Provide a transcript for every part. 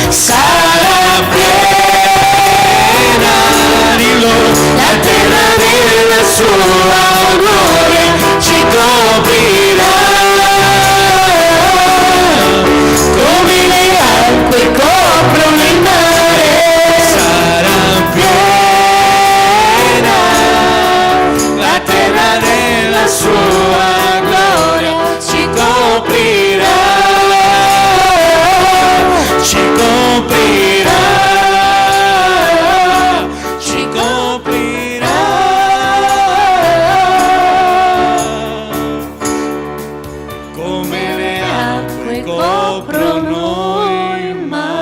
sarà piena di loro, la terra della sua gloria ci coprirà, come le acque coprono il mare, sarà piena la terra della sua gloria ci coprirà, ci coprirà, ci coprirà, come le acque coprono il mare.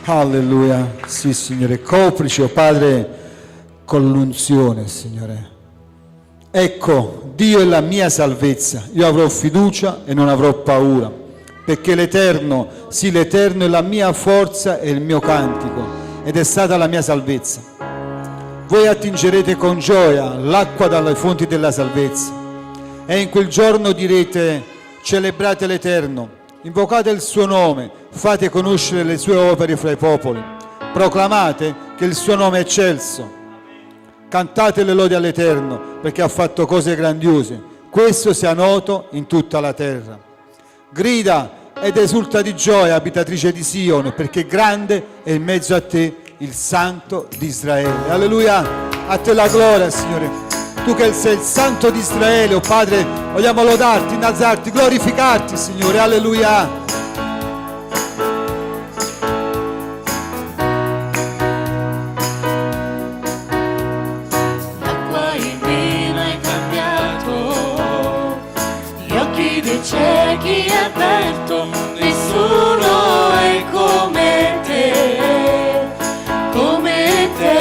Alleluia. Sì, Signore, coprici, oh Padre, con l'unzione, Signore. Ecco, Dio è la mia salvezza, io avrò fiducia e non avrò paura, perché l'Eterno, sì, l'Eterno è la mia forza e il mio cantico, ed è stata la mia salvezza. Voi attingerete con gioia l'acqua dalle fonti della salvezza, e in quel giorno direte: celebrate l'Eterno, invocate il suo nome, fate conoscere le sue opere fra i popoli, proclamate che il suo nome è eccelso. Cantate le lodi all'Eterno, perché ha fatto cose grandiose. Questo sia noto in tutta la terra. Grida ed esulta di gioia, abitatrice di Sion, perché grande è in mezzo a te il Santo di Israele. Alleluia, a te la gloria, Signore. Tu che sei il Santo di Israele, oh Padre, vogliamo lodarti, innalzarti, glorificarti, Signore. Alleluia. Ciechi aperto, nessuno è come te, come te.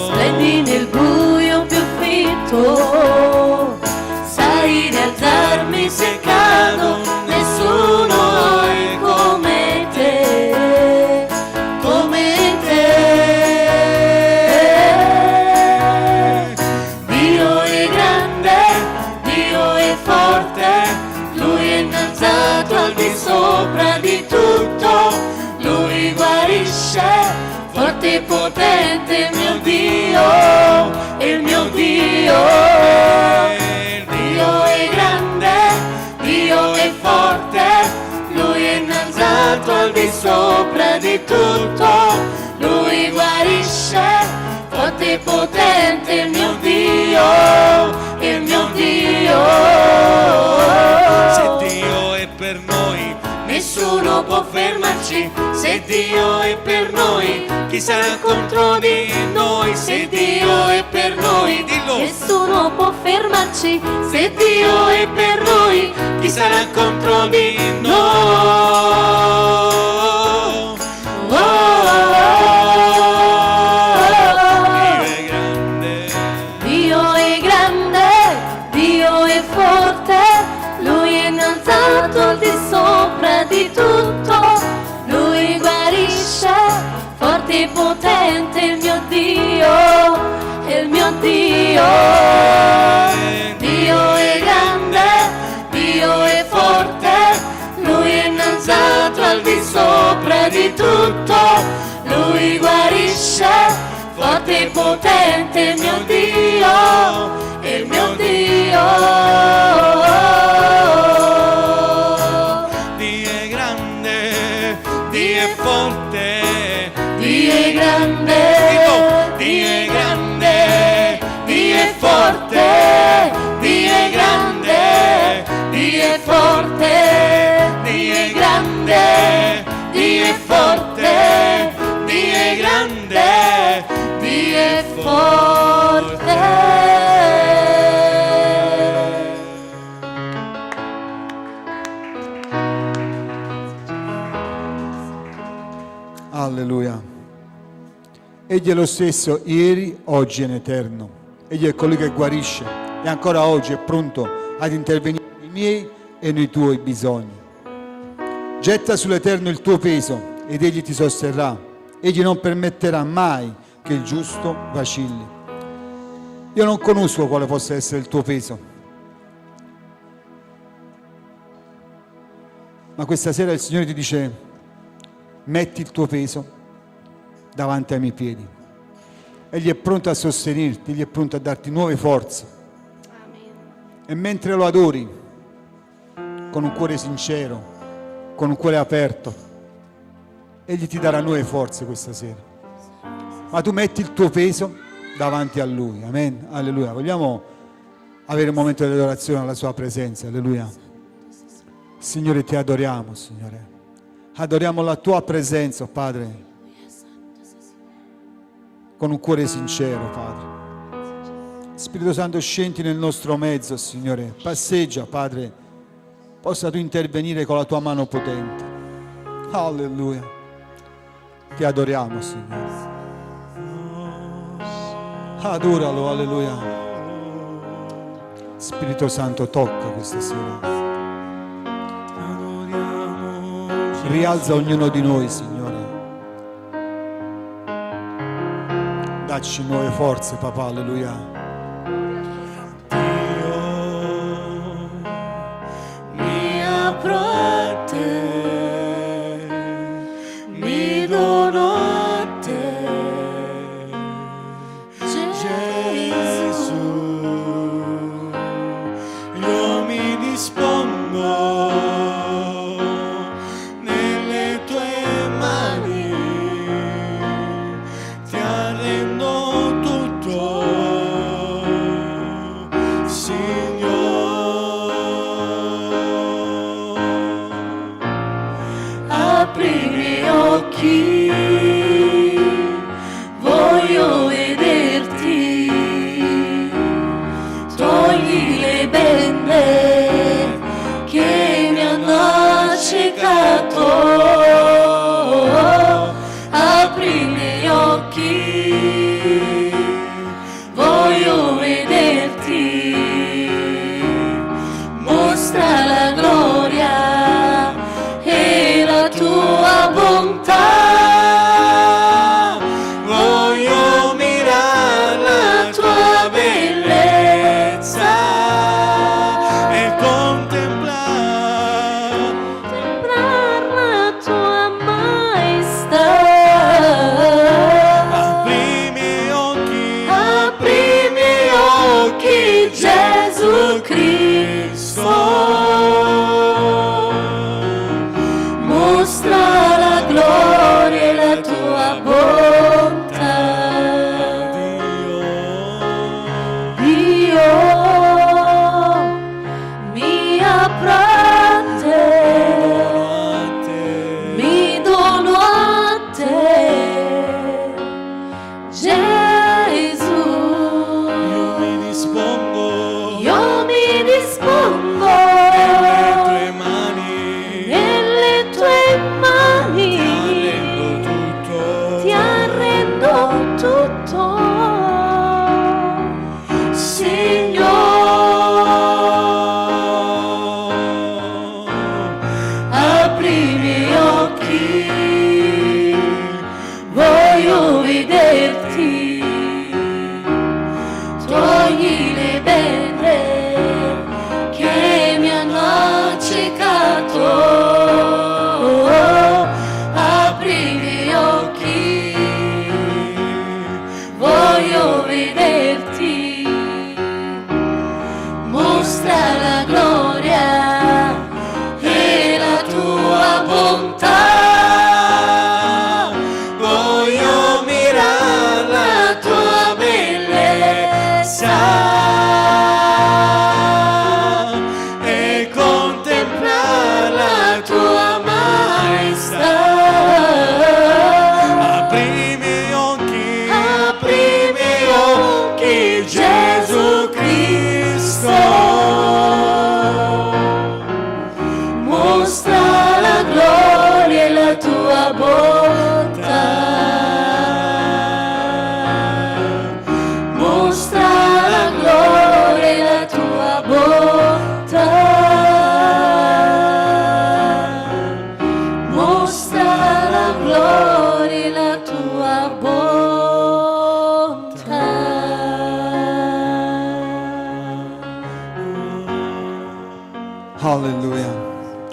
Splendi nel buio più fitto, sai rialzarmi se cado, nessuno è come te, come te. Dio è grande, Dio è forte, Lui è innalzato al di sopra di tutto, Lui guarisce, forte e potente il mio Dio, il mio Dio. Dio è grande, Dio è forte, Lui è innalzato al di sopra di tutto, Lui guarisce, forte e potente il mio Dio, il mio Dio. Se Dio è per noi, Nessuno può fermarci, se Dio è per noi, chi sarà contro di noi? Se Dio è per noi, dillo. nessuno può fermarci, se Dio è per noi, chi sarà contro di noi? Dio è grande, Dio è forte, Lui è innalzato al di sopra di tutto, Lui guarisce, forte e potente il mio Dio, il mio Dio. Dio è grande, Dio è forte, Lui è innalzato al di sopra di tutto, Lui guarisce, forte e potente il mio Dio, il mio Dio. Dio è grande, Dio è forte, Dio è grande, Dio è grande, Dio è forte, Dio è grande, Dio è forte, Dio è grande, Dio è forte, Dio è grande, Dio è forte. Alleluia. Egli è lo stesso ieri, oggi e in eterno. Egli è colui che guarisce e ancora oggi è pronto ad intervenire nei miei e nei tuoi bisogni. Getta sull'Eterno il tuo peso ed egli ti sosterrà. Egli non permetterà mai che il giusto vacilli. Io non conosco quale possa essere il tuo peso, ma questa sera il Signore ti dice: metti il tuo peso davanti ai miei piedi. Egli è pronto a sostenerti, Egli è pronto a darti nuove forze. Amen. E mentre lo adori con un cuore sincero, con un cuore aperto, Egli ti darà nuove forze questa sera. Ma tu metti il tuo peso davanti a Lui. Amen. Alleluia. Vogliamo avere un momento di adorazione alla Sua presenza. Alleluia. Signore, ti adoriamo, Signore. Adoriamo la Tua presenza, Padre, con un cuore sincero, Padre. Spirito Santo, scendi nel nostro mezzo, Signore. Passeggia, Padre. Possa tu intervenire con la Tua mano potente. Alleluia. Ti adoriamo, Signore. Adoralo, alleluia. Spirito Santo, tocca questa sera. Rialza ognuno di noi, Signore. Dacci nuove forze, papà, alleluia. Dio mi apro a te, mi dono a te, Gesù. Io mi dispongo nelle tue mani, ti arrendo tutto, Signore. Apri i miei occhi, voglio vederti, togli le bende che mi hanno accecato. Apri i miei occhi, voglio vederti, mostra la gloria e la tua bontà. Voglio mirare la tua bellezza e contemplare La tua maestà. apri i miei occhi, Apri i miei occhi, Gesù Cristo, mostra la gloria e la tua bontà. Io mi apro a te, mi dono a te, Gesù. Io mi dispongo Io mi dispongo nelle tue mani, nelle tue mani, ti arrendo tutto, ti arrendo tutto, Signore. Alleluia.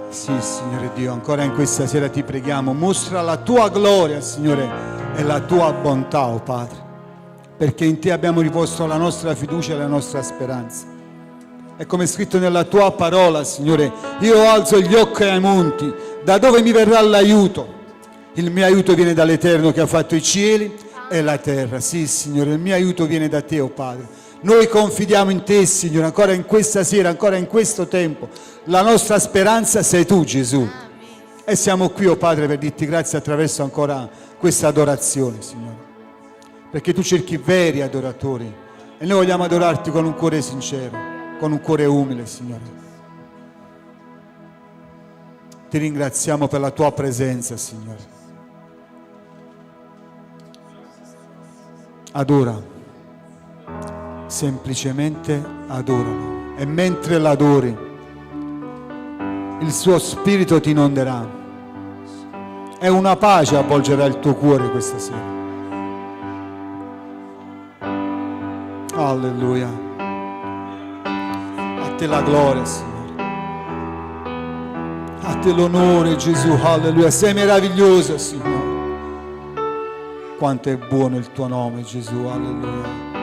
Sì, Signore Dio, ancora in questa sera ti preghiamo, mostra la tua gloria, Signore, e la tua bontà, oh Padre, perché in te abbiamo riposto la nostra fiducia e la nostra speranza. E come è scritto nella tua parola, Signore, io alzo gli occhi ai monti, da dove mi verrà l'aiuto? Il mio aiuto viene dall'Eterno che ha fatto i cieli e la terra. Sì, Signore, il mio aiuto viene da te, oh Padre. Noi confidiamo in te, Signore, ancora in questa sera, ancora in questo tempo. La nostra speranza sei tu, Gesù. E siamo qui, oh Padre, per dirti grazie attraverso ancora questa adorazione, Signore. Perché tu cerchi veri adoratori e noi vogliamo adorarti con un cuore sincero, con un cuore umile, Signore. Ti ringraziamo per la tua presenza, Signore. Adora. Semplicemente adoralo e mentre l'adori il suo spirito ti inonderà e una pace avvolgerà il tuo cuore questa sera. Alleluia. A te la gloria, Signore, a te l'onore, Gesù. Alleluia. Sei meraviglioso, Signore. Quanto è buono il tuo nome, Gesù. Alleluia.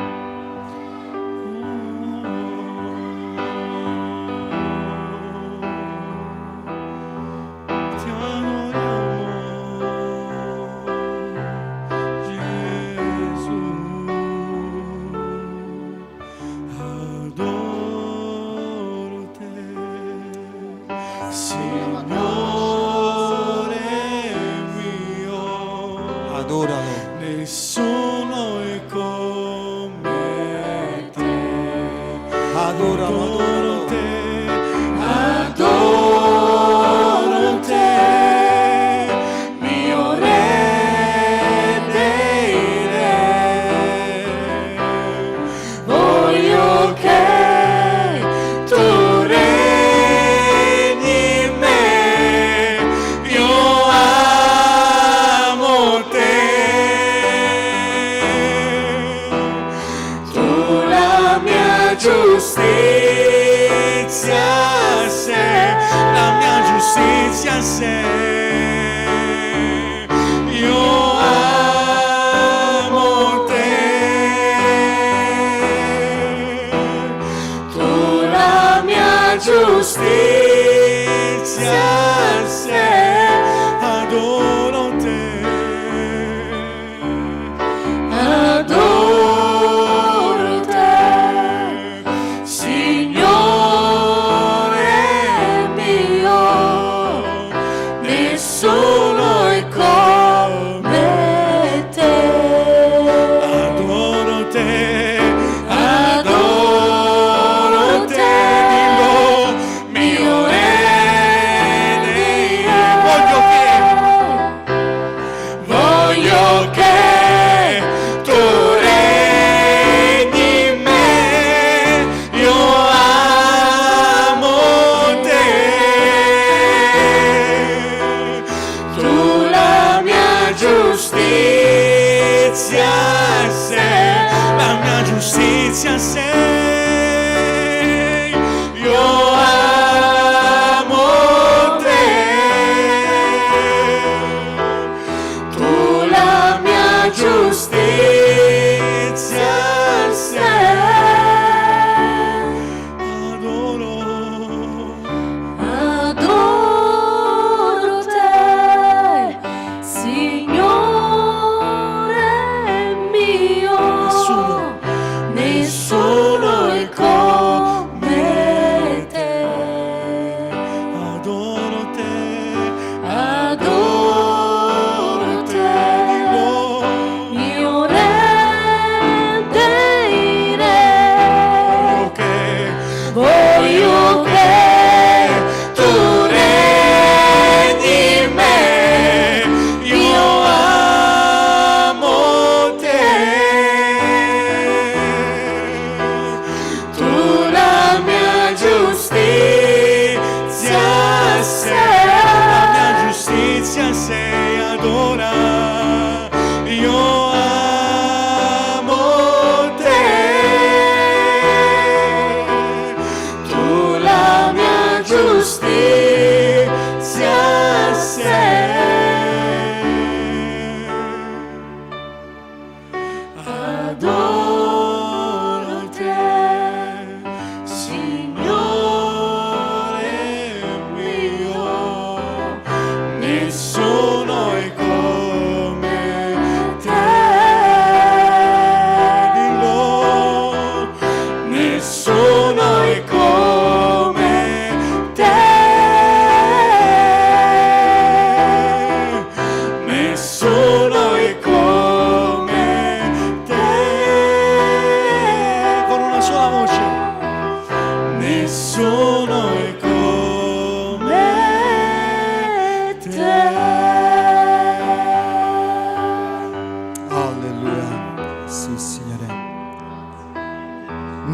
Nessuno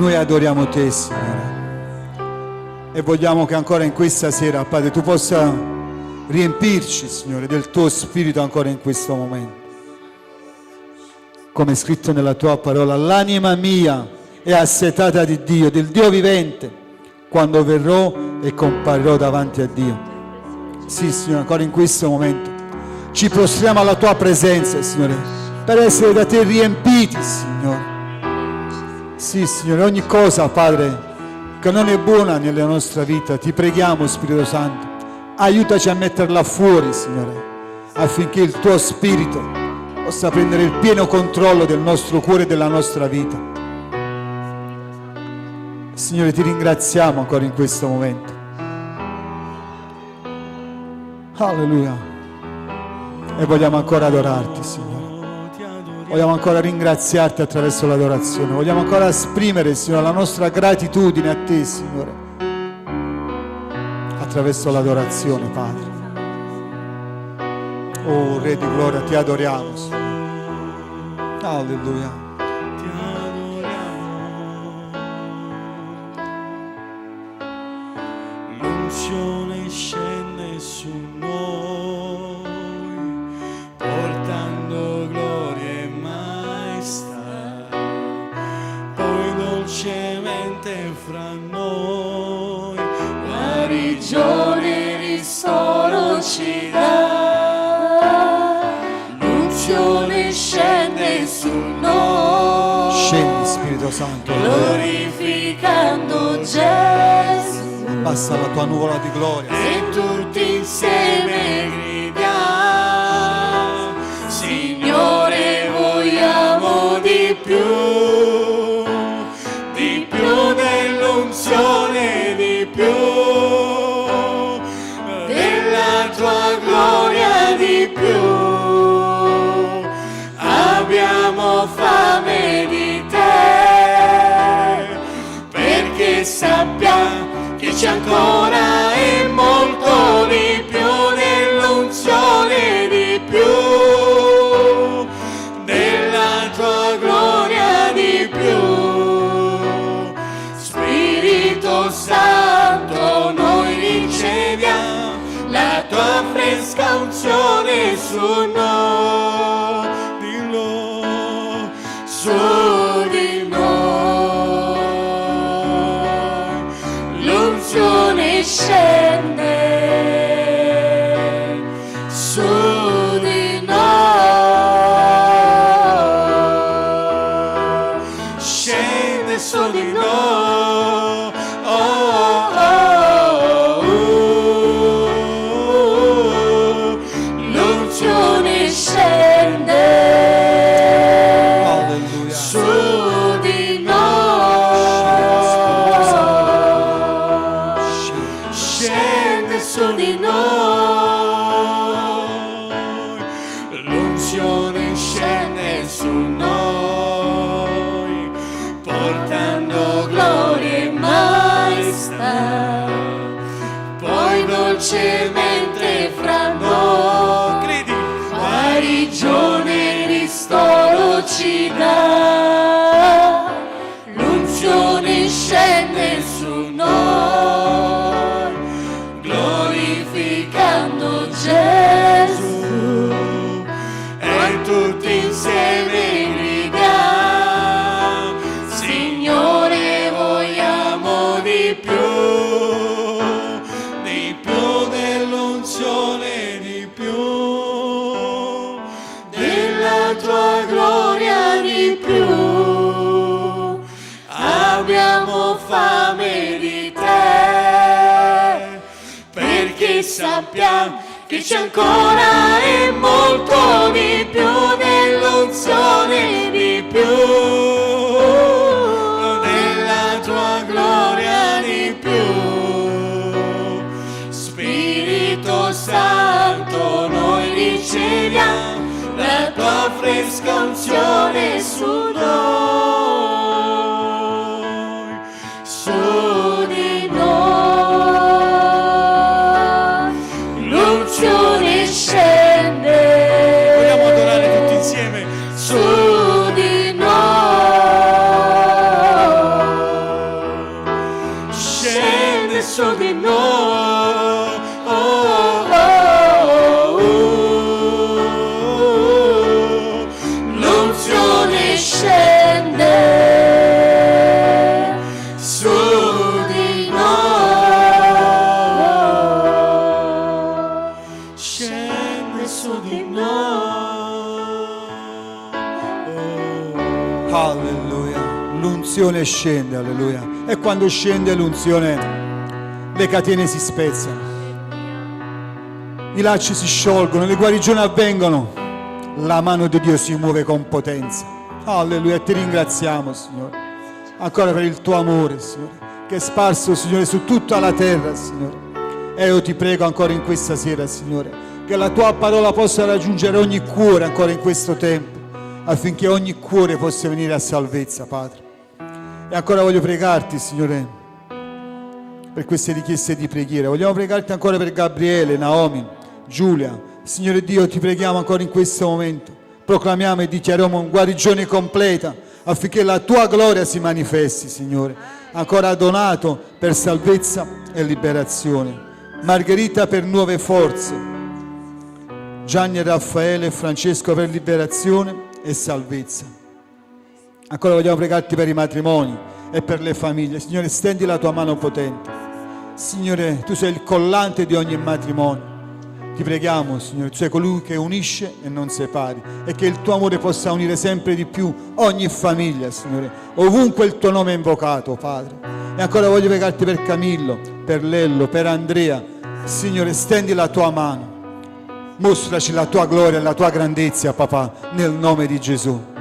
Noi adoriamo te, Signore. E vogliamo che ancora in questa sera, Padre, tu possa riempirci, Signore, del tuo spirito ancora in questo momento. Come è scritto nella tua parola, l'anima mia è assetata di Dio, del Dio vivente, quando verrò e comparirò davanti a Dio. Sì, Signore, ancora in questo momento ci prostriamo alla tua presenza, Signore, per essere da te riempiti, Signore. Sì, Signore, ogni cosa, Padre, che non è buona nella nostra vita, ti preghiamo, Spirito Santo, aiutaci a metterla fuori, Signore, affinché il tuo Spirito possa prendere il pieno controllo del nostro cuore e della nostra vita. Signore, ti ringraziamo ancora in questo momento. Alleluia. E vogliamo ancora adorarti, Signore. Vogliamo ancora ringraziarti attraverso l'adorazione. Vogliamo ancora esprimere, Signore, la nostra gratitudine a te, Signore, attraverso l'adorazione, Padre. Oh, Re di gloria, ti adoriamo, Signore. Alleluia. L'unzione scende su noi, portando gloria e maestà, poi dolcemente fra noi, guarigione e ristoro ci dà. L'unzione scende su noi, Scendi, Spirito Santo. glorificando Gesù. Basta la tua nuvola di gloria. e tutti insieme gridiamo, Signore vogliamo di più dell'unzione, di più della tua gloria, di più. Abbiamo fame di te, perché sappiamo che c'è ancora e molto di più nell'unzione, di più della tua gloria, di più. Spirito Santo, noi riceviamo la tua fresca unzione su noi, dillo, su di noi. L'unzione scende su di noi, scende su di noi. L'unzione scende Alleluia. su di noi, scende su di noi. L'unzione scende su noi, portando gloria e maestà, poi dolcemente fra noi, credi, guarigione e ristoro ci dà. L'unzione scende su noi, glorificando Gesù, e tutti insieme gridiamo, Signore vogliamo di più dell'unzione, di più della tua gloria, di più. Abbiamo fame di te, perché sappiamo che c'è ancora e molto di più nell'unzione, di più della tua gloria, di più. Spirito Santo, noi riceviamo la tua fresca unzione su noi, su di noi. L'unzione scende, vogliamo adorare tutti insieme, su di noi. l'unzione scende, alleluia. E quando scende l'unzione, le catene si spezzano, i lacci si sciolgono, le guarigioni avvengono, la mano di Dio si muove con potenza. Alleluia, ti ringraziamo, Signore, ancora per il tuo amore, Signore, che è sparso, Signore, su tutta la terra, Signore. E io ti prego ancora in questa sera, Signore, che la tua parola possa raggiungere ogni cuore ancora in questo tempo, affinché ogni cuore possa venire a salvezza, Padre. E ancora voglio pregarti, Signore, per queste richieste di preghiera. Vogliamo pregarti ancora per Gabriele, Naomi, Giulia. Signore Dio, ti preghiamo ancora in questo momento. Proclamiamo e dichiariamo una guarigione completa, affinché la tua gloria si manifesti, Signore. Ancora Donato per salvezza e liberazione. Margherita per nuove forze, Gianni e Raffaele e Francesco per liberazione e salvezza. Ancora vogliamo pregarti per i matrimoni e per le famiglie. Signore, stendi la tua mano potente. Signore, tu sei il collante di ogni matrimonio. Ti preghiamo, Signore, tu sei colui che unisce e non separi, e che il tuo amore possa unire sempre di più ogni famiglia, Signore, ovunque il tuo nome è invocato, Padre. E ancora voglio pregarti per Camillo, per Lello, per Andrea. Signore, stendi la tua mano, mostraci la tua gloria e la tua grandezza, papà, nel nome di Gesù.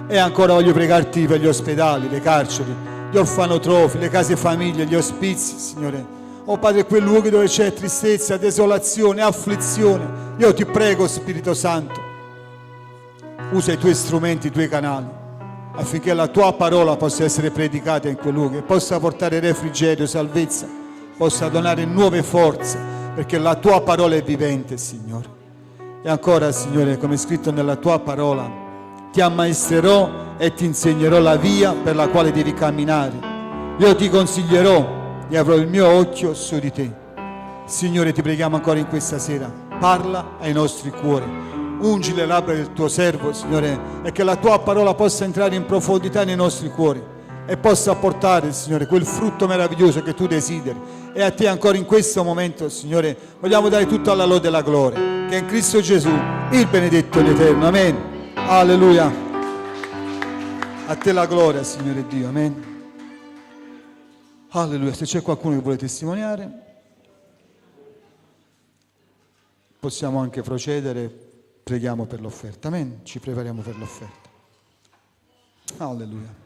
E ancora voglio pregarti per gli ospedali, le carceri, gli orfanotrofi, le case famiglie, gli ospizi, Signore. Oh Padre, quei luoghi dove c'è tristezza, desolazione, afflizione. Io ti prego, Spirito Santo, usa i tuoi strumenti, i tuoi canali, affinché la tua parola possa essere predicata in quei luoghi, possa portare refrigerio, salvezza, possa donare nuove forze, perché la tua parola è vivente, Signore. E ancora, Signore, come è scritto nella tua parola, ti ammaestrerò e ti insegnerò la via per la quale devi camminare. Io ti consiglierò e avrò il mio occhio su di te. Signore, ti preghiamo ancora in questa sera, parla ai nostri cuori, ungi le labbra del tuo servo, Signore, e che la tua parola possa entrare in profondità nei nostri cuori e possa portare, Signore, quel frutto meraviglioso che tu desideri. E a te ancora in questo momento, Signore, vogliamo dare tutta la lode e la gloria, che è in Cristo Gesù, il benedetto ed eterno. Amen. Alleluia. A te la gloria, Signore Dio. Amen. Alleluia. Se c'è qualcuno che vuole testimoniare, possiamo anche procedere. Preghiamo per l'offerta. Amen. Ci prepariamo per l'offerta. Alleluia.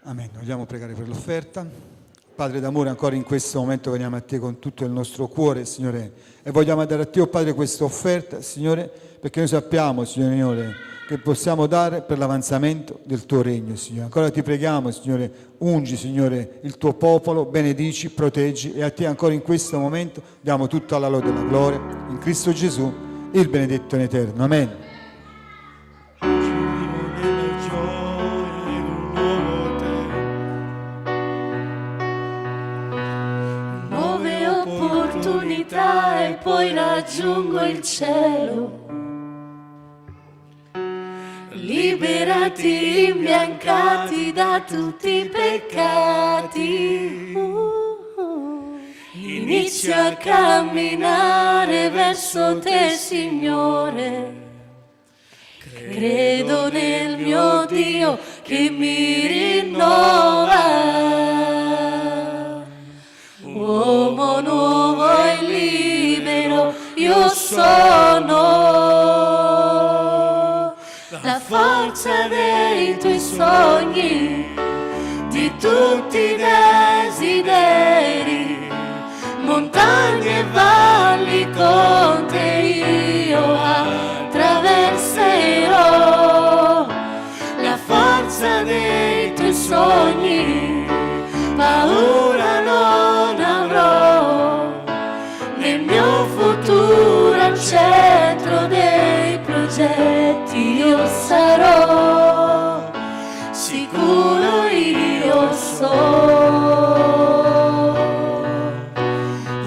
Amen. Vogliamo pregare per l'offerta. Padre d'amore, ancora in questo momento veniamo a te con tutto il nostro cuore, Signore, e vogliamo dare a te, oh Padre, questa offerta, Signore, perché noi sappiamo, Signore, che possiamo dare per l'avanzamento del tuo regno, Signore. Ancora ti preghiamo, Signore, ungi, Signore, il tuo popolo, benedici, proteggi, e a te ancora in questo momento diamo tutta la lode e la gloria, in Cristo Gesù, il benedetto in eterno. Amen. Nuove opportunità e poi raggiungo il cielo. Liberati, imbiancati da tutti i peccati. Inizio a camminare verso te, Signore. Credo nel mio Dio che mi rinnova. Uomo nuovo e libero io sono. La forza dei tuoi sogni, di tutti i desideri, montagne e valli con te io attraverserò. La forza dei tuoi sogni, paura non avrò. Nel mio futuro al centro dei progetti io sarò, sicuro io sono.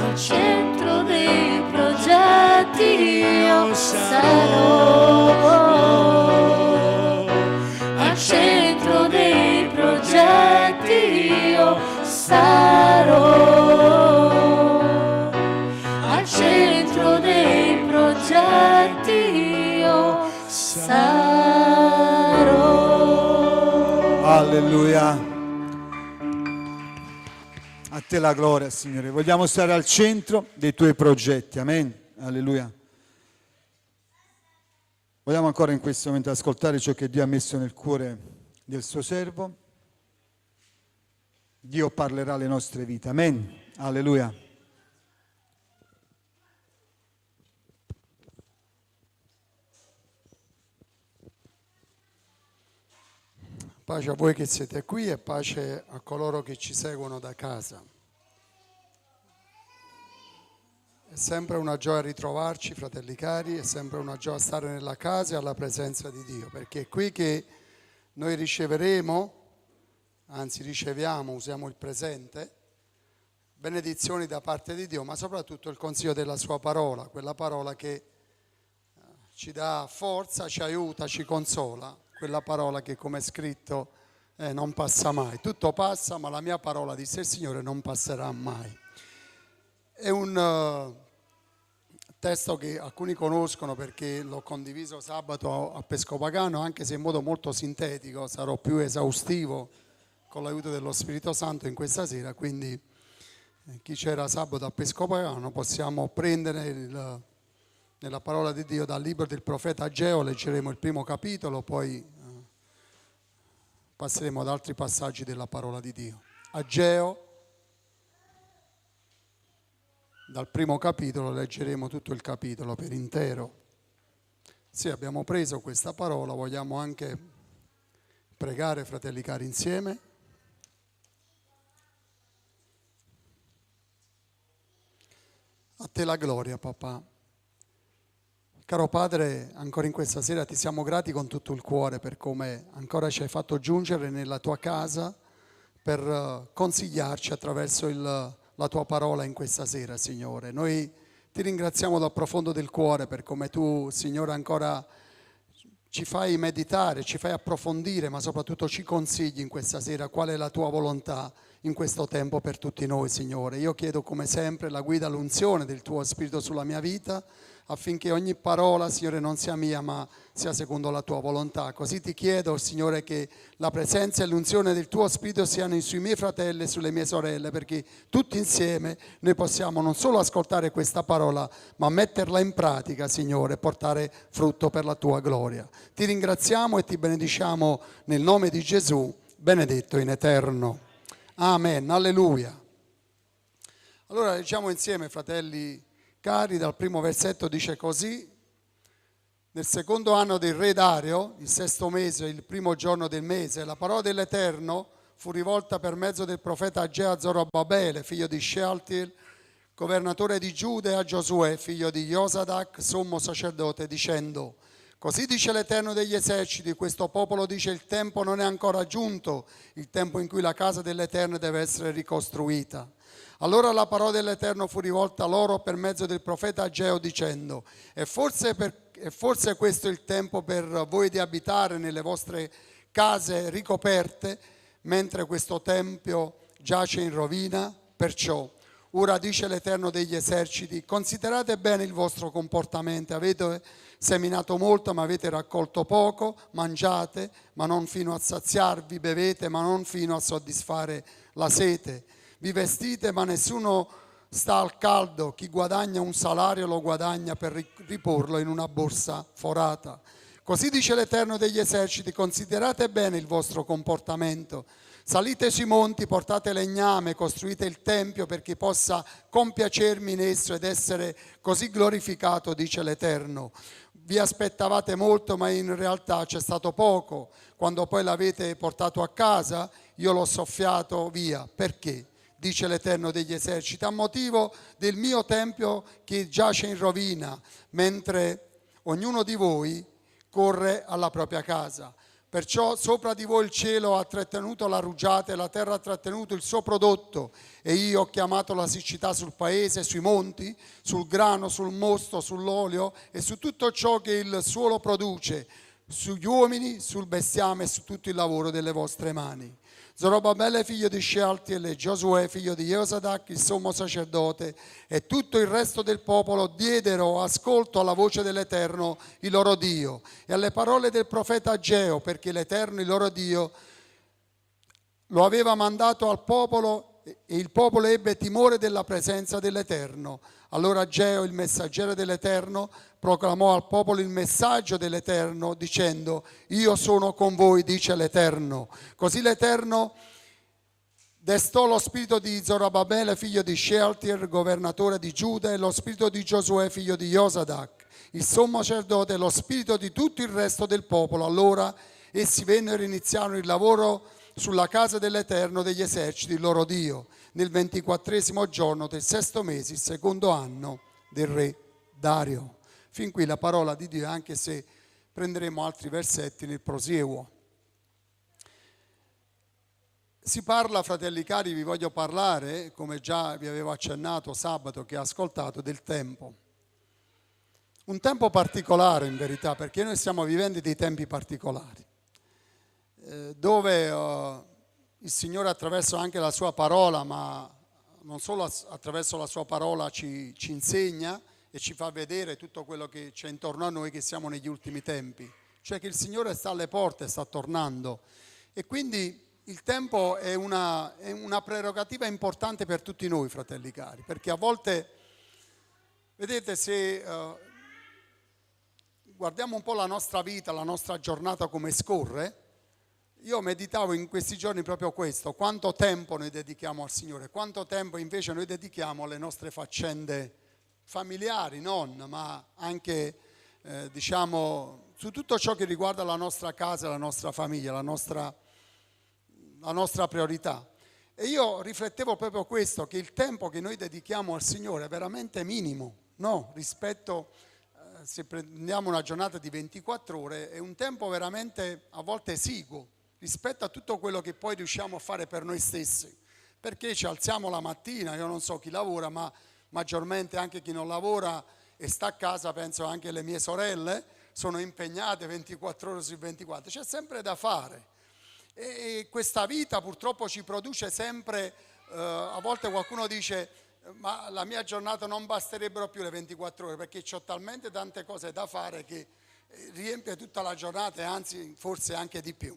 Al centro dei progetti io sarò, al centro dei progetti io sarò, al centro dei progetti io sarò. Alleluia. A te la gloria, Signore. Vogliamo stare al centro dei tuoi progetti. Amen. Alleluia. Vogliamo ancora in questo momento ascoltare ciò che Dio ha messo nel cuore del suo servo. Dio parlerà alle nostre vite. Amen. Alleluia. Pace a voi che siete qui e pace a coloro che ci seguono da casa. È sempre una gioia ritrovarci, fratelli cari, è sempre una gioia stare nella casa e alla presenza di Dio, perché è qui che noi riceveremo, anzi riceviamo, usiamo il presente, benedizioni da parte di Dio, ma soprattutto il consiglio della sua parola, quella parola che ci dà forza, ci aiuta, ci consola. Quella parola che, come è scritto, non passa mai. Tutto passa, ma la mia parola, disse il Signore, non passerà mai. È un testo che alcuni conoscono perché l'ho condiviso sabato a Pescopagano, anche se in modo molto sintetico, sarò più esaustivo con l'aiuto dello Spirito Santo in questa sera, quindi chi c'era sabato a Pescopagano possiamo prendere nella parola di Dio dal libro del profeta Ageo, leggeremo il primo capitolo, poi passeremo ad altri passaggi della parola di Dio. Ageo, dal primo capitolo leggeremo tutto il capitolo per intero. Sì, abbiamo preso questa parola, vogliamo anche pregare, fratelli cari, insieme. A te la gloria, papà. Caro Padre, ancora in questa sera ti siamo grati con tutto il cuore per come ancora ci hai fatto giungere nella tua casa per consigliarci attraverso la tua parola in questa sera, Signore. Noi ti ringraziamo dal profondo del cuore per come tu, Signore, ancora ci fai meditare, ci fai approfondire, ma soprattutto ci consigli in questa sera qual è la tua volontà in questo tempo per tutti noi, Signore. Io chiedo come sempre la guida, l'unzione del tuo Spirito sulla mia vita, affinché ogni parola, Signore, non sia mia, ma sia secondo la tua volontà. Così ti chiedo, Signore, che la presenza e l'unzione del tuo Spirito siano sui miei fratelli e sulle mie sorelle, perché tutti insieme noi possiamo non solo ascoltare questa parola, ma metterla in pratica, Signore, e portare frutto per la tua gloria. Ti ringraziamo e ti benediciamo nel nome di Gesù, benedetto in eterno. Amen, alleluia. Allora leggiamo insieme, fratelli cari, dal primo versetto dice così: nel secondo anno del re Dario, il sesto mese, il primo giorno del mese, la parola dell'Eterno fu rivolta per mezzo del profeta Ageo a Zorobabele, figlio di Shealtiel, governatore di Giuda, e a Giosuè, figlio di Josadac, sommo sacerdote, dicendo: così dice l'Eterno degli eserciti, questo popolo dice il tempo non è ancora giunto, il tempo in cui la casa dell'Eterno deve essere ricostruita. Allora la parola dell'Eterno fu rivolta loro per mezzo del profeta Ageo dicendo: è forse questo il tempo per voi di abitare nelle vostre case ricoperte, mentre questo tempio giace in rovina? Perciò ora dice l'Eterno degli eserciti: considerate bene il vostro comportamento, avete seminato molto ma avete raccolto poco, mangiate ma non fino a saziarvi, bevete ma non fino a soddisfare la sete, vi vestite ma nessuno sta al caldo, chi guadagna un salario lo guadagna per riporlo in una borsa forata. Così dice l'Eterno degli eserciti: considerate bene il vostro comportamento, salite sui monti, portate legname, costruite il tempio perché possa compiacermi in esso ed essere così glorificato, dice l'Eterno. Vi aspettavate molto, ma in realtà c'è stato poco. Quando poi l'avete portato a casa, io l'ho soffiato via. Perché? Dice l'Eterno degli eserciti: a motivo del mio tempio che giace in rovina, mentre ognuno di voi corre alla propria casa. Perciò sopra di voi il cielo ha trattenuto la rugiada e la terra ha trattenuto il suo prodotto, e io ho chiamato la siccità sul paese, sui monti, sul grano, sul mosto, sull'olio e su tutto ciò che il suolo produce, sugli uomini, sul bestiame e su tutto il lavoro delle vostre mani. Zorobabele figlio di Shealtiel e Giosuè figlio di Josadac, il sommo sacerdote, e tutto il resto del popolo diedero ascolto alla voce dell'Eterno, il loro Dio, e alle parole del profeta Ageo, perché l'Eterno, il loro Dio, lo aveva mandato al popolo e il popolo ebbe timore della presenza dell'Eterno. Allora Geo, il messaggero dell'Eterno, proclamò al popolo il messaggio dell'Eterno dicendo: io sono con voi, dice l'Eterno. Così l'Eterno destò lo spirito di Zorobabele, figlio di Shealtiel, governatore di Giuda, e lo spirito di Giosuè, figlio di Josadac, il sommo sacerdote, e lo spirito di tutto il resto del popolo. Allora essi vennero e iniziarono il lavoro sulla casa dell'Eterno degli eserciti, il loro Dio, nel 24° giorno del 6° mese, il 2° anno del re Dario. Fin qui la parola di Dio, anche se prenderemo altri versetti nel prosieguo. Si parla, fratelli cari, vi voglio parlare, come già vi avevo accennato sabato che ho ascoltato, del tempo. Un tempo particolare in verità, perché noi stiamo vivendo dei tempi particolari, dove il Signore attraverso anche la sua parola, ma non solo attraverso la sua parola ci insegna e ci fa vedere tutto quello che c'è intorno a noi, che siamo negli ultimi tempi, cioè che il Signore sta alle porte, sta tornando, e quindi il tempo è una prerogativa importante per tutti noi, fratelli cari, perché a volte, vedete, se guardiamo un po' la nostra vita, la nostra giornata come scorre, io meditavo in questi giorni proprio questo: quanto tempo noi dedichiamo al Signore, quanto tempo invece noi dedichiamo alle nostre faccende familiari, non, ma anche diciamo su tutto ciò che riguarda la nostra casa, la nostra famiglia, la nostra priorità. E io riflettevo proprio questo, che il tempo che noi dedichiamo al Signore è veramente minimo, no? Rispetto, se prendiamo una giornata di 24 ore, è un tempo veramente a volte esiguo rispetto a tutto quello che poi riusciamo a fare per noi stessi, perché ci alziamo la mattina, io non so chi lavora, ma maggiormente anche chi non lavora e sta a casa, penso anche alle mie sorelle, sono impegnate 24 ore su 24, c'è sempre da fare. E questa vita purtroppo ci produce sempre, a volte qualcuno dice: ma la mia giornata non basterebbero più le 24 ore perché ho talmente tante cose da fare che riempie tutta la giornata, e anzi forse anche di più.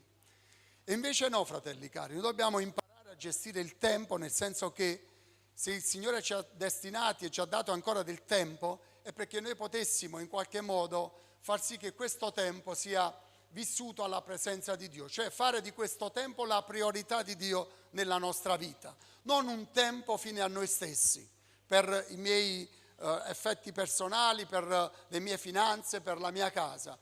E invece no, fratelli cari, noi dobbiamo imparare a gestire il tempo, nel senso che se il Signore ci ha destinati e ci ha dato ancora del tempo, è perché noi potessimo in qualche modo far sì che questo tempo sia vissuto alla presenza di Dio, cioè fare di questo tempo la priorità di Dio nella nostra vita, non un tempo fine a noi stessi, per i miei effetti personali, per le mie finanze, per la mia casa.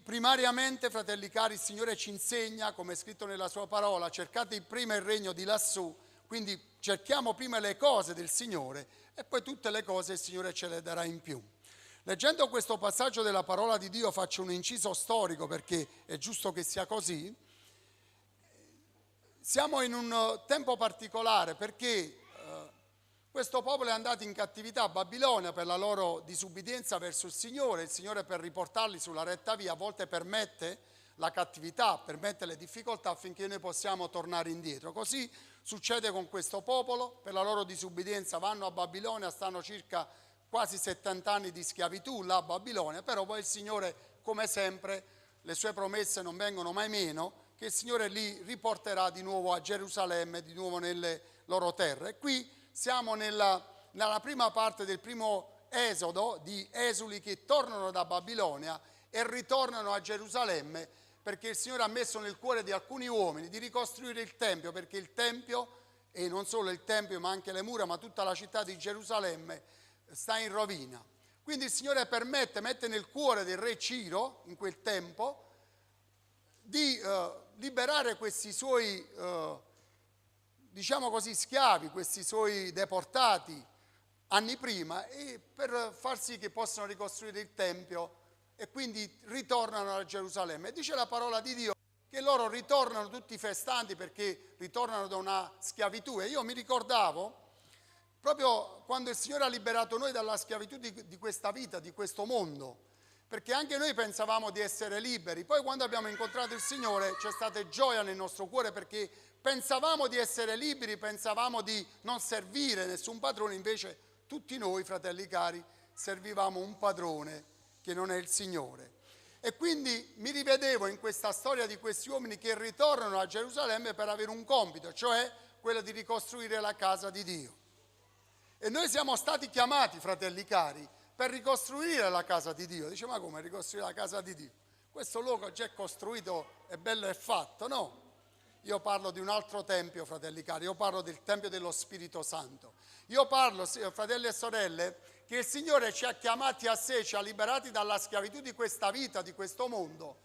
Primariamente, fratelli cari, il Signore ci insegna, come è scritto nella sua parola: cercate prima il regno di lassù, quindi cerchiamo prima le cose del Signore e poi tutte le cose il Signore ce le darà in più. Leggendo questo passaggio della parola di Dio faccio un inciso storico, perché è giusto che sia così. Siamo in un tempo particolare perché questo popolo è andato in cattività a Babilonia per la loro disubbidienza verso il Signore per riportarli sulla retta via a volte permette la cattività, permette le difficoltà affinché noi possiamo tornare indietro. Così succede con questo popolo, per la loro disubbidienza vanno a Babilonia, stanno circa quasi 70 anni di schiavitù là a Babilonia, però poi il Signore, come sempre, le sue promesse non vengono mai meno, che il Signore li riporterà di nuovo a Gerusalemme, di nuovo nelle loro terre. E qui siamo nella prima parte del primo esodo di esuli che tornano da Babilonia e ritornano a Gerusalemme, perché il Signore ha messo nel cuore di alcuni uomini di ricostruire il Tempio, perché il Tempio, e non solo il Tempio ma anche le mura, ma tutta la città di Gerusalemme sta in rovina. Quindi il Signore mette nel cuore del re Ciro, in quel tempo, di liberare questi suoi diciamo così schiavi, questi suoi deportati anni prima, e per far sì che possano ricostruire il Tempio, e quindi ritornano a Gerusalemme. E dice la parola di Dio che loro ritornano tutti festanti perché ritornano da una schiavitù. E io mi ricordavo proprio quando il Signore ha liberato noi dalla schiavitù di questa vita, di questo mondo, perché anche noi pensavamo di essere liberi, poi quando abbiamo incontrato il Signore c'è stata gioia nel nostro cuore, perché pensavamo di essere liberi, pensavamo di non servire nessun padrone, invece tutti noi, fratelli cari, servivamo un padrone che non è il Signore. E quindi mi rivedevo in questa storia di questi uomini che ritornano a Gerusalemme per avere un compito, cioè quello di ricostruire la casa di Dio. E noi siamo stati chiamati, fratelli cari, per ricostruire la casa di Dio. Dice, ma come ricostruire la casa di Dio? Questo luogo già è costruito, è bello e fatto, no? Io parlo di un altro tempio, fratelli cari, io parlo del Tempio dello Spirito Santo. Io parlo, fratelli e sorelle, che il Signore ci ha chiamati a sé, ci ha liberati dalla schiavitù di questa vita, di questo mondo.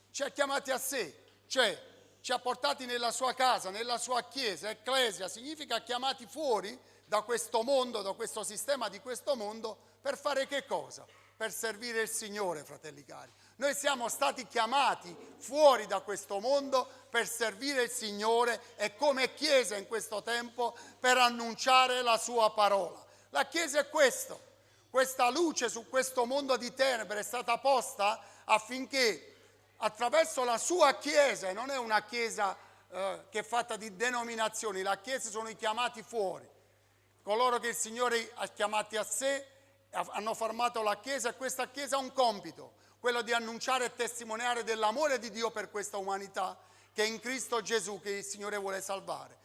Ci ha chiamati a sé, cioè ci ha portati nella sua casa, nella sua chiesa. Ecclesia significa chiamati fuori da questo mondo, da questo sistema di questo mondo, per fare che cosa? Per servire il Signore, fratelli cari. Noi siamo stati chiamati fuori da questo mondo per servire il Signore e come Chiesa in questo tempo per annunciare la sua parola. La Chiesa è questo, questa luce su questo mondo di tenebre è stata posta affinché attraverso la sua Chiesa, e non è una Chiesa che è fatta di denominazioni, la Chiesa sono i chiamati fuori, coloro che il Signore ha chiamati a sé, hanno formato la Chiesa e questa Chiesa ha un compito, quello di annunciare e testimoniare dell'amore di Dio per questa umanità che è in Cristo Gesù, che il Signore vuole salvare.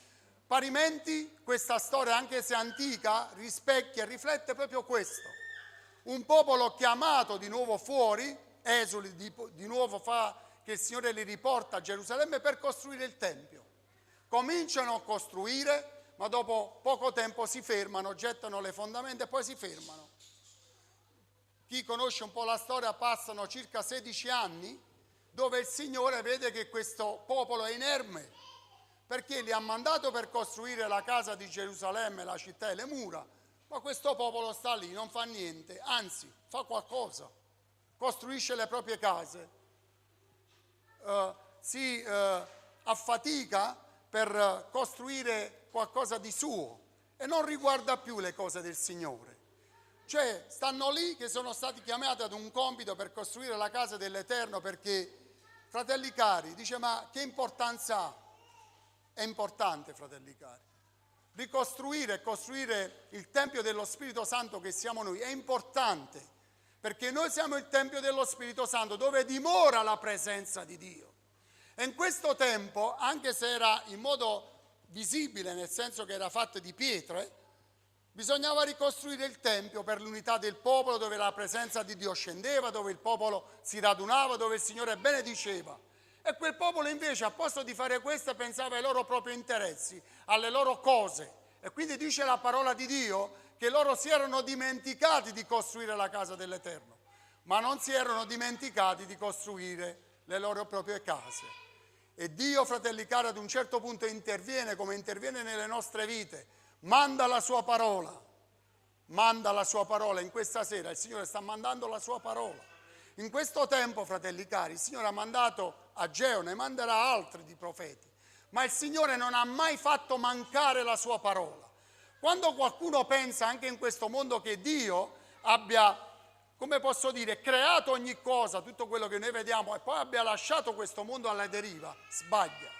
Parimenti questa storia, anche se antica, rispecchia e riflette proprio questo. Un popolo chiamato di nuovo fuori, esuli di nuovo fa che il Signore li riporta a Gerusalemme per costruire il Tempio. Cominciano a costruire, ma dopo poco tempo si fermano, gettano le fondamenta e poi si fermano. Chi conosce un po' la storia, passano circa 16 anni dove il Signore vede che questo popolo è inerme, perché li ha mandato per costruire la casa di Gerusalemme, la città e le mura, ma questo popolo sta lì, non fa niente, anzi fa qualcosa, costruisce le proprie case, si affatica per costruire qualcosa di suo e non riguarda più le cose del Signore. Cioè stanno lì che sono stati chiamati ad un compito per costruire la casa dell'Eterno, perché, fratelli cari, dice, ma che importanza ha? È importante, fratelli cari. Ricostruire e costruire il Tempio dello Spirito Santo che siamo noi è importante, perché noi siamo il Tempio dello Spirito Santo dove dimora la presenza di Dio. E in questo tempo, anche se era in modo visibile, nel senso che era fatto di pietre, bisognava ricostruire il Tempio per l'unità del popolo, dove la presenza di Dio scendeva, dove il popolo si radunava, dove il Signore benediceva. E quel popolo invece, a posto di fare questo, pensava ai loro propri interessi, alle loro cose. E quindi dice la parola di Dio che loro si erano dimenticati di costruire la casa dell'Eterno, ma non si erano dimenticati di costruire le loro proprie case. E Dio, fratelli cari, ad un certo punto interviene, come interviene nelle nostre vite, manda la sua parola, in questa sera il Signore sta mandando la sua parola. In questo tempo, fratelli cari, il Signore ha mandato Ageo, ne manderà altri di profeti, ma il Signore non ha mai fatto mancare la sua parola. Quando qualcuno pensa anche in questo mondo che Dio abbia, come posso dire, creato ogni cosa, tutto quello che noi vediamo, e poi abbia lasciato questo mondo alla deriva, sbaglia.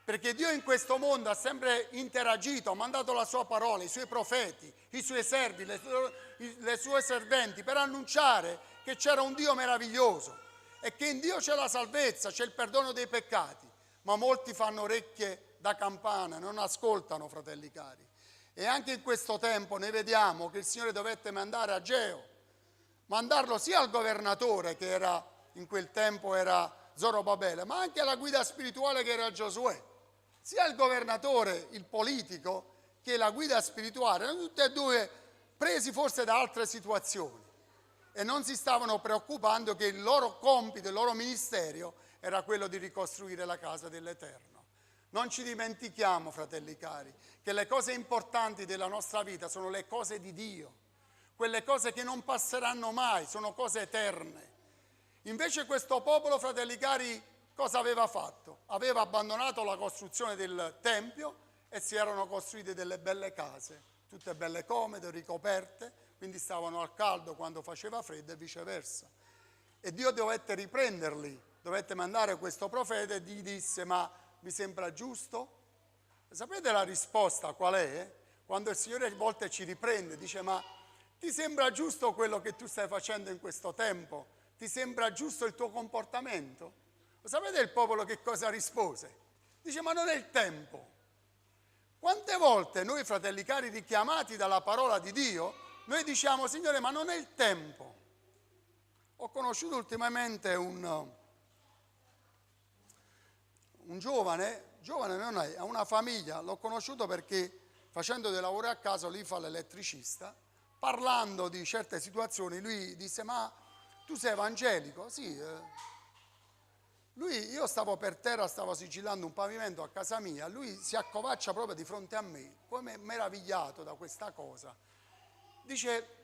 Perché Dio in questo mondo ha sempre interagito, ha mandato la sua parola, i suoi profeti, i suoi servi, le sue serventi, per annunciare che c'era un Dio meraviglioso e che in Dio c'è la salvezza, c'è il perdono dei peccati. Ma molti fanno orecchie da campana, non ascoltano, fratelli cari. E anche in questo tempo noi vediamo che il Signore dovette mandare Ageo, mandarlo sia al governatore, che era in quel tempo era Zorobabele, ma anche alla guida spirituale, che era Giosuè. Sia il governatore, il politico, che la guida spirituale, erano tutti e due presi forse da altre situazioni e non si stavano preoccupando che il loro compito, il loro ministero era quello di ricostruire la casa dell'Eterno. Non ci dimentichiamo, fratelli cari, che le cose importanti della nostra vita sono le cose di Dio, quelle cose che non passeranno mai, sono cose eterne. Invece questo popolo, fratelli cari, cosa aveva fatto? Aveva abbandonato la costruzione del Tempio e si erano costruite delle belle case, tutte belle comode, ricoperte, quindi stavano al caldo quando faceva freddo e viceversa. E Dio dovette riprenderli, dovette mandare questo profeta e gli disse, ma mi sembra giusto? E sapete la risposta qual è? Quando il Signore a volte ci riprende, dice, ma ti sembra giusto quello che tu stai facendo in questo tempo? Ti sembra giusto il tuo comportamento? Lo sapete il popolo che cosa rispose? Dice, ma non è il tempo. Quante volte noi, fratelli cari, richiamati dalla parola di Dio, noi diciamo, Signore, ma non è il tempo. Ho conosciuto ultimamente un giovane non è, ha una famiglia, l'ho conosciuto perché facendo dei lavori a casa, lui fa l'elettricista, parlando di certe situazioni, lui disse, ma tu sei evangelico? Sì. Io stavo per terra, stavo sigillando un pavimento a casa mia, lui si accovaccia proprio di fronte a me, come meravigliato da questa cosa. Dice,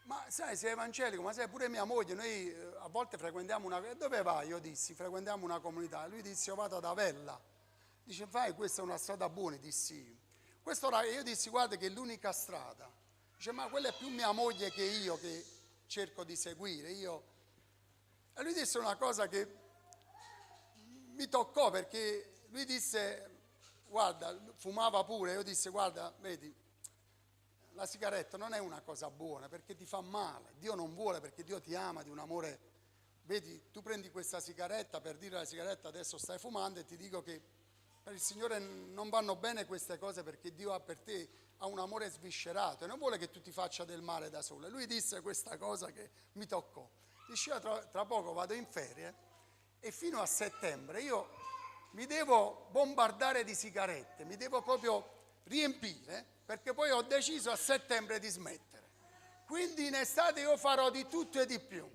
ma sai, sei evangelico, ma sai pure mia moglie, noi a volte frequentiamo una... Dove vai? Io dissi, frequentiamo una comunità. Lui disse, io vado ad Avella. Dice, vai, questa è una strada buona. Dissi, io dissi, guarda che è l'unica strada. Dice, ma quella è più mia moglie che io che cerco di seguire. E lui disse una cosa che mi toccò, perché lui disse, guarda, fumava pure. Io disse, guarda, vedi, la sigaretta non è una cosa buona perché ti fa male. Dio non vuole, perché Dio ti ama di un amore. Vedi, tu prendi questa sigaretta, per dire alla sigaretta adesso stai fumando, e ti dico che per il Signore non vanno bene queste cose, perché Dio ha per te un amore sviscerato e non vuole che tu ti faccia del male da solo. E lui disse questa cosa che mi toccò. Dice, io tra poco vado in ferie e fino a settembre io mi devo bombardare di sigarette, mi devo proprio riempire, perché poi ho deciso a settembre di smettere. Quindi in estate io farò di tutto e di più.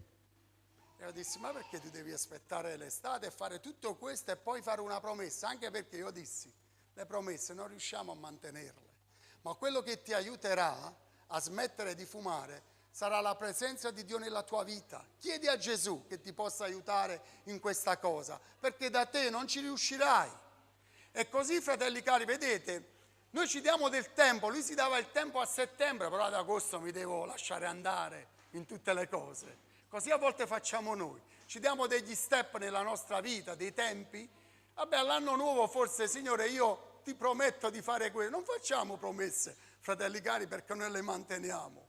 E io dissi, ma perché tu devi aspettare l'estate e fare tutto questo e poi fare una promessa? Anche perché io dissi, le promesse non riusciamo a mantenerle, ma quello che ti aiuterà a smettere di fumare sarà la presenza di Dio nella tua vita. Chiedi a Gesù che ti possa aiutare in questa cosa, perché da te non ci riuscirai. E così, fratelli cari, vedete, noi ci diamo del tempo, lui si dava il tempo a settembre, però ad agosto mi devo lasciare andare in tutte le cose. Così a volte facciamo noi, ci diamo degli step nella nostra vita, dei tempi. Vabbè, all'anno nuovo forse, Signore, io ti prometto di fare quello. Non facciamo promesse, fratelli cari, perché noi le manteniamo.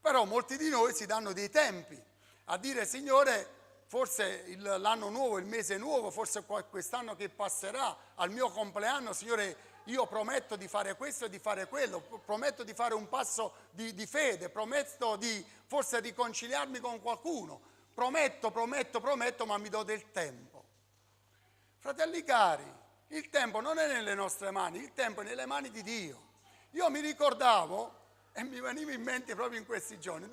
Però molti di noi si danno dei tempi a dire, Signore, forse l'anno nuovo, il mese nuovo, forse quest'anno che passerà, al mio compleanno, Signore, io prometto di fare questo e di fare quello, prometto di fare un passo di fede, prometto di forse riconciliarmi con qualcuno, prometto, ma mi do del tempo. Fratelli cari, il tempo non è nelle nostre mani, il tempo è nelle mani di Dio. Io mi ricordavo, e mi veniva in mente proprio in questi giorni,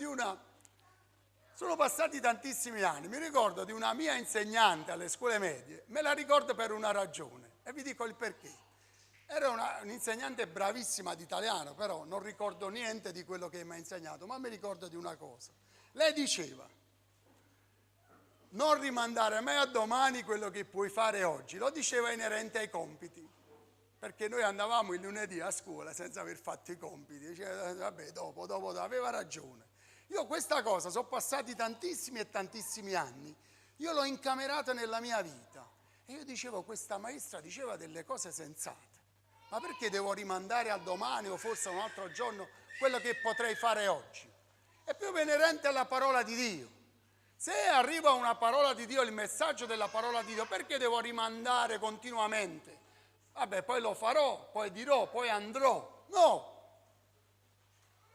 sono passati tantissimi anni, mi ricordo di una mia insegnante alle scuole medie, me la ricordo per una ragione, e vi dico il perché. Era un'insegnante bravissima di italiano, però non ricordo niente di quello che mi ha insegnato, ma mi ricordo di una cosa. Lei diceva, non rimandare mai a domani quello che puoi fare oggi. Lo diceva inerente ai compiti, perché noi andavamo il lunedì a scuola senza aver fatto i compiti. Diceva, vabbè, dopo, aveva ragione. Io questa cosa, sono passati tantissimi e tantissimi anni, io l'ho incamerata nella mia vita. E io dicevo, questa maestra diceva delle cose sensate. Ma perché devo rimandare a domani o forse a un altro giorno quello che potrei fare oggi? È proprio inerente alla parola di Dio. Se arriva una parola di Dio, il messaggio della parola di Dio, perché devo rimandare continuamente? Vabbè, poi lo farò, poi dirò, poi andrò. No!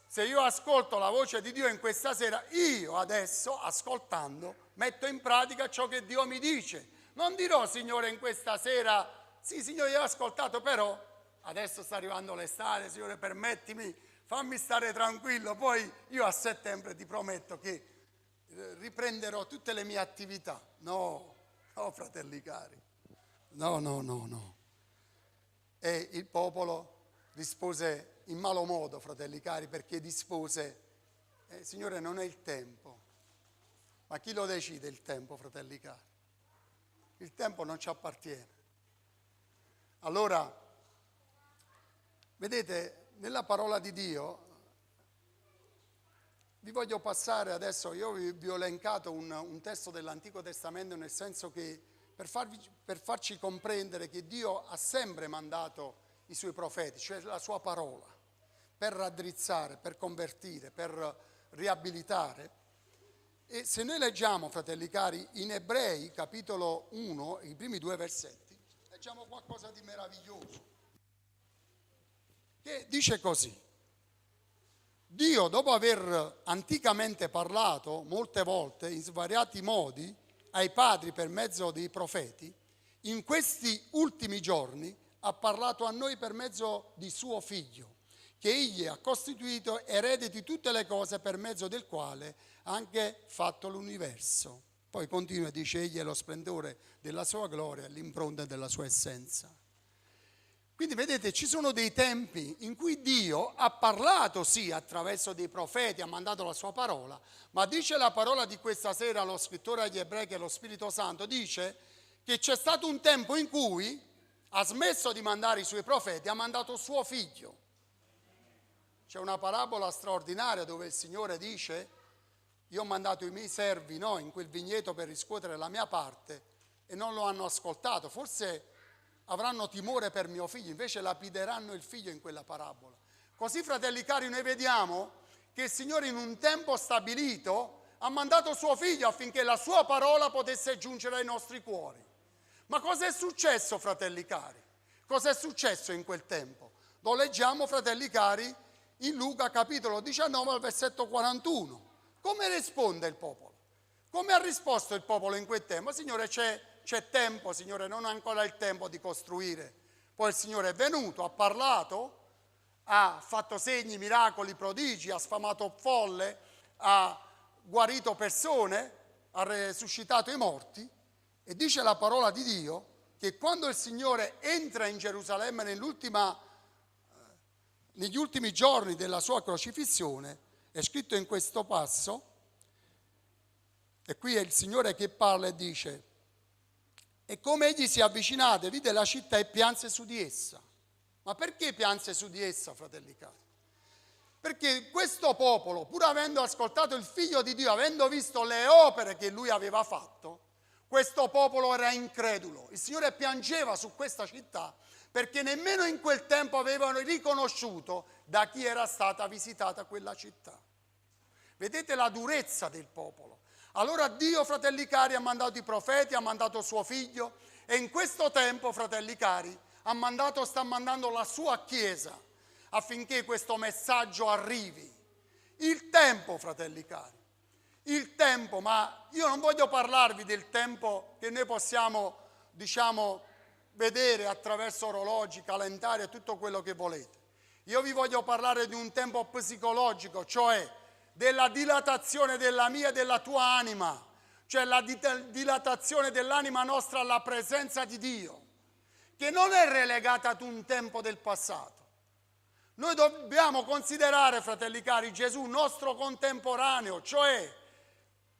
Se io ascolto la voce di Dio in questa sera, io adesso, ascoltando, metto in pratica ciò che Dio mi dice. Non dirò, Signore, in questa sera, sì, Signore, io ho ascoltato, però adesso sta arrivando l'estate, Signore, permettimi, fammi stare tranquillo, poi io a settembre ti prometto che riprenderò tutte le mie attività. No, fratelli cari, no. E il popolo rispose in malo modo, fratelli cari, perché rispose, Signore, non è il tempo. Ma chi lo decide il tempo, fratelli cari? Il tempo non ci appartiene. Allora, vedete, nella parola di Dio, vi voglio passare adesso, io vi ho elencato un testo dell'Antico Testamento, nel senso che per farci comprendere che Dio ha sempre mandato i suoi profeti, cioè la sua parola, per raddrizzare, per convertire, per riabilitare. E se noi leggiamo, fratelli cari, in Ebrei, capitolo 1, i primi 2 versetti, leggiamo qualcosa di meraviglioso, che dice così: Dio, dopo aver anticamente parlato molte volte, in svariati modi, ai padri per mezzo dei profeti, in questi ultimi giorni ha parlato a noi per mezzo di suo Figlio, che egli ha costituito erede di tutte le cose, per mezzo del quale ha anche fatto l'universo. Poi continua e dice: egli è lo splendore della sua gloria, l'impronta della sua essenza. Quindi vedete, ci sono dei tempi in cui Dio ha parlato, sì, attraverso dei profeti, ha mandato la sua parola, ma dice la parola di questa sera, lo scrittore agli Ebrei, che è lo Spirito Santo, dice che c'è stato un tempo in cui ha smesso di mandare i suoi profeti, ha mandato suo Figlio. C'è una parabola straordinaria dove il Signore dice: io ho mandato i miei servi, no, in quel vigneto per riscuotere la mia parte, e non lo hanno ascoltato. Forse avranno timore per mio figlio, invece lapideranno il figlio in quella parabola. Così, fratelli cari, noi vediamo che il Signore in un tempo stabilito ha mandato suo figlio affinché la sua parola potesse giungere ai nostri cuori. Ma cosa è successo, fratelli cari? Cosa è successo in quel tempo? Lo leggiamo, fratelli cari, in Luca capitolo 19 al versetto 41. Come risponde il popolo? Come ha risposto il popolo in quel tempo? Signore, c'è tempo, Signore, non è ancora il tempo di costruire. Poi il Signore è venuto, ha parlato, ha fatto segni, miracoli, prodigi, ha sfamato folle, ha guarito persone, ha resuscitato i morti, e dice la parola di Dio che quando il Signore entra in Gerusalemme negli ultimi giorni della sua crocifissione, è scritto in questo passo, e qui è il Signore che parla e dice: e come egli si è avvicinato, vide la città e pianse su di essa. Ma perché pianse su di essa, fratelli cari? Perché questo popolo, pur avendo ascoltato il Figlio di Dio, avendo visto le opere che lui aveva fatto, questo popolo era incredulo. Il Signore piangeva su questa città perché nemmeno in quel tempo avevano riconosciuto da chi era stata visitata quella città. Vedete la durezza del popolo. Allora Dio, fratelli cari, ha mandato i profeti, ha mandato suo Figlio, e in questo tempo, fratelli cari, sta mandando la sua Chiesa affinché questo messaggio arrivi. Il tempo, fratelli cari, il tempo, ma io non voglio parlarvi del tempo che noi possiamo, vedere attraverso orologi, calendari e tutto quello che volete. Io vi voglio parlare di un tempo psicologico, cioè della dilatazione della mia e della tua anima, cioè la dilatazione dell'anima nostra alla presenza di Dio, che non è relegata ad un tempo del passato. Noi dobbiamo considerare, fratelli cari, Gesù nostro contemporaneo, cioè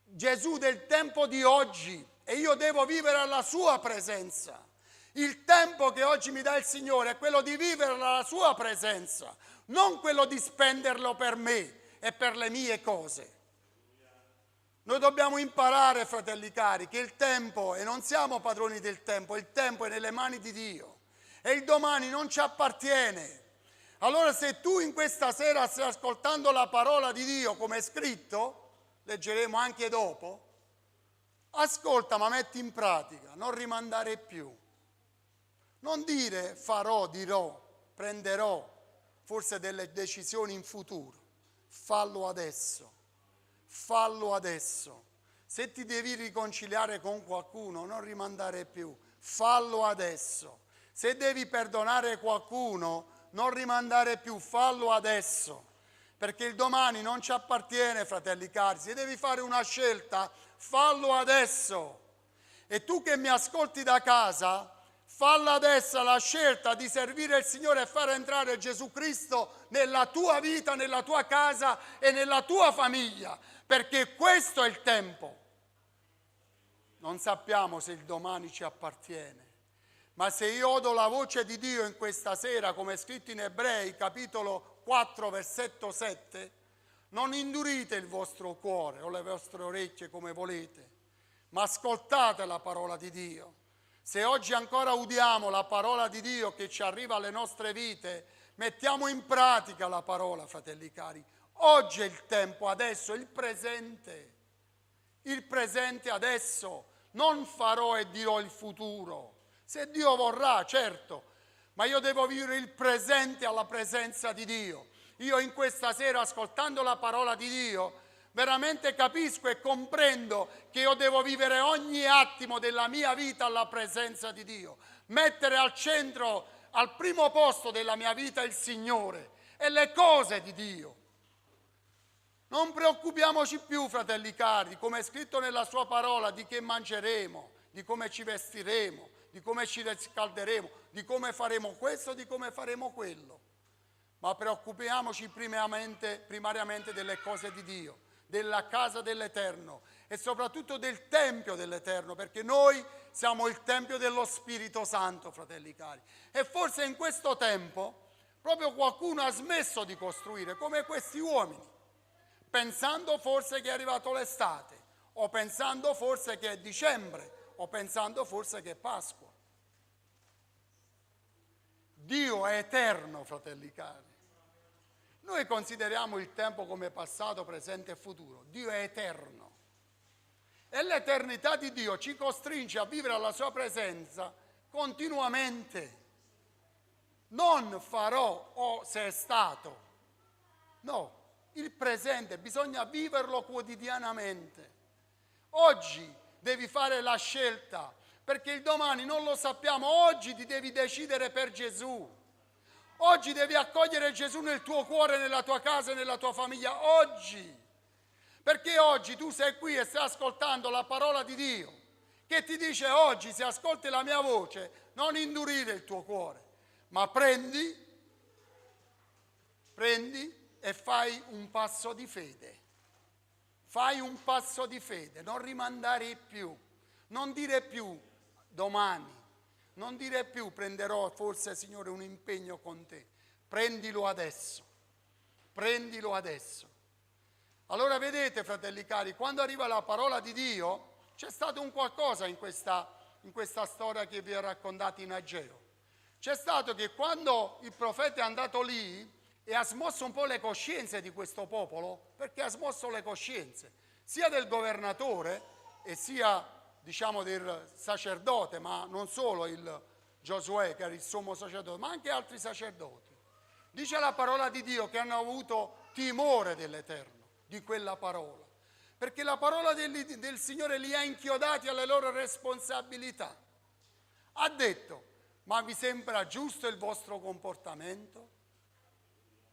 Gesù del tempo di oggi, e io devo vivere alla sua presenza. Il tempo che oggi mi dà il Signore è quello di vivere alla sua presenza, non quello di spenderlo per me e per le mie cose. Noi dobbiamo imparare, fratelli cari, che il tempo, e non siamo padroni del tempo, il tempo è nelle mani di Dio e il domani non ci appartiene. Allora, se tu in questa sera stai ascoltando la parola di Dio come è scritto, leggeremo anche dopo, ascolta ma metti in pratica, non rimandare più. Non dire farò, dirò, prenderò forse delle decisioni in futuro. Fallo adesso, fallo adesso. Se ti devi riconciliare con qualcuno, non rimandare più, fallo adesso. Se devi perdonare qualcuno, non rimandare più, fallo adesso. Perché il domani non ci appartiene, fratelli cari. Se devi fare una scelta, fallo adesso. E tu che mi ascolti da casa, falla adesso la scelta di servire il Signore e far entrare Gesù Cristo nella tua vita, nella tua casa e nella tua famiglia, perché questo è il tempo. Non sappiamo se il domani ci appartiene, ma se io odo la voce di Dio in questa sera, come è scritto in Ebrei, capitolo 4, versetto 7, non indurite il vostro cuore o le vostre orecchie come volete, ma ascoltate la parola di Dio. Se oggi ancora udiamo la parola di Dio che ci arriva alle nostre vite, mettiamo in pratica la parola, fratelli cari. Oggi è il tempo, adesso, il presente. il presente adesso, non farò e dirò il futuro. Se Dio vorrà, certo, ma io devo vivere il presente alla presenza di Dio. Io in questa sera, ascoltando la parola di Dio, veramente capisco e comprendo che io devo vivere ogni attimo della mia vita alla presenza di Dio, mettere al centro, al primo posto della mia vita il Signore e le cose di Dio. Non preoccupiamoci più, fratelli cari, come è scritto nella sua parola, di che mangeremo, di come ci vestiremo, di come ci riscalderemo, di come faremo questo, di come faremo quello. Ma preoccupiamoci primariamente delle cose di Dio, della casa dell'Eterno e soprattutto del Tempio dell'Eterno, perché noi siamo il Tempio dello Spirito Santo, fratelli cari. E forse in questo tempo proprio qualcuno ha smesso di costruire, come questi uomini, pensando forse che è arrivato l'estate, o pensando forse che è dicembre, o pensando forse che è Pasqua. Dio è eterno, fratelli cari. Noi consideriamo il tempo come passato, presente e futuro. Dio è eterno. E l'eternità di Dio ci costringe a vivere alla sua presenza continuamente. Non farò o se è stato. No, il presente bisogna viverlo quotidianamente. Oggi devi fare la scelta, perché il domani non lo sappiamo. Oggi ti devi decidere per Gesù. Oggi devi accogliere Gesù nel tuo cuore, nella tua casa e nella tua famiglia. Oggi. Perché oggi tu sei qui e stai ascoltando la parola di Dio, che ti dice oggi, se ascolti la mia voce, non indurire il tuo cuore, ma prendi e fai un passo di fede. Fai un passo di fede, non rimandare più, non dire più domani, non dire più prenderò forse, Signore, un impegno con te. Prendilo adesso, prendilo adesso. Allora vedete, fratelli cari, quando arriva la parola di Dio, c'è stato un qualcosa in questa storia che vi ho raccontato in Ageo. C'è stato che quando il profeta è andato lì e ha smosso un po' le coscienze di questo popolo, perché ha smosso le coscienze sia del governatore e sia, diciamo, del sacerdote, ma non solo il Giosuè che era il sommo sacerdote, ma anche altri sacerdoti. Dice la parola di Dio che hanno avuto timore dell'Eterno, di quella parola, perché la parola del Signore li ha inchiodati alle loro responsabilità. Ha detto: ma vi sembra giusto il vostro comportamento?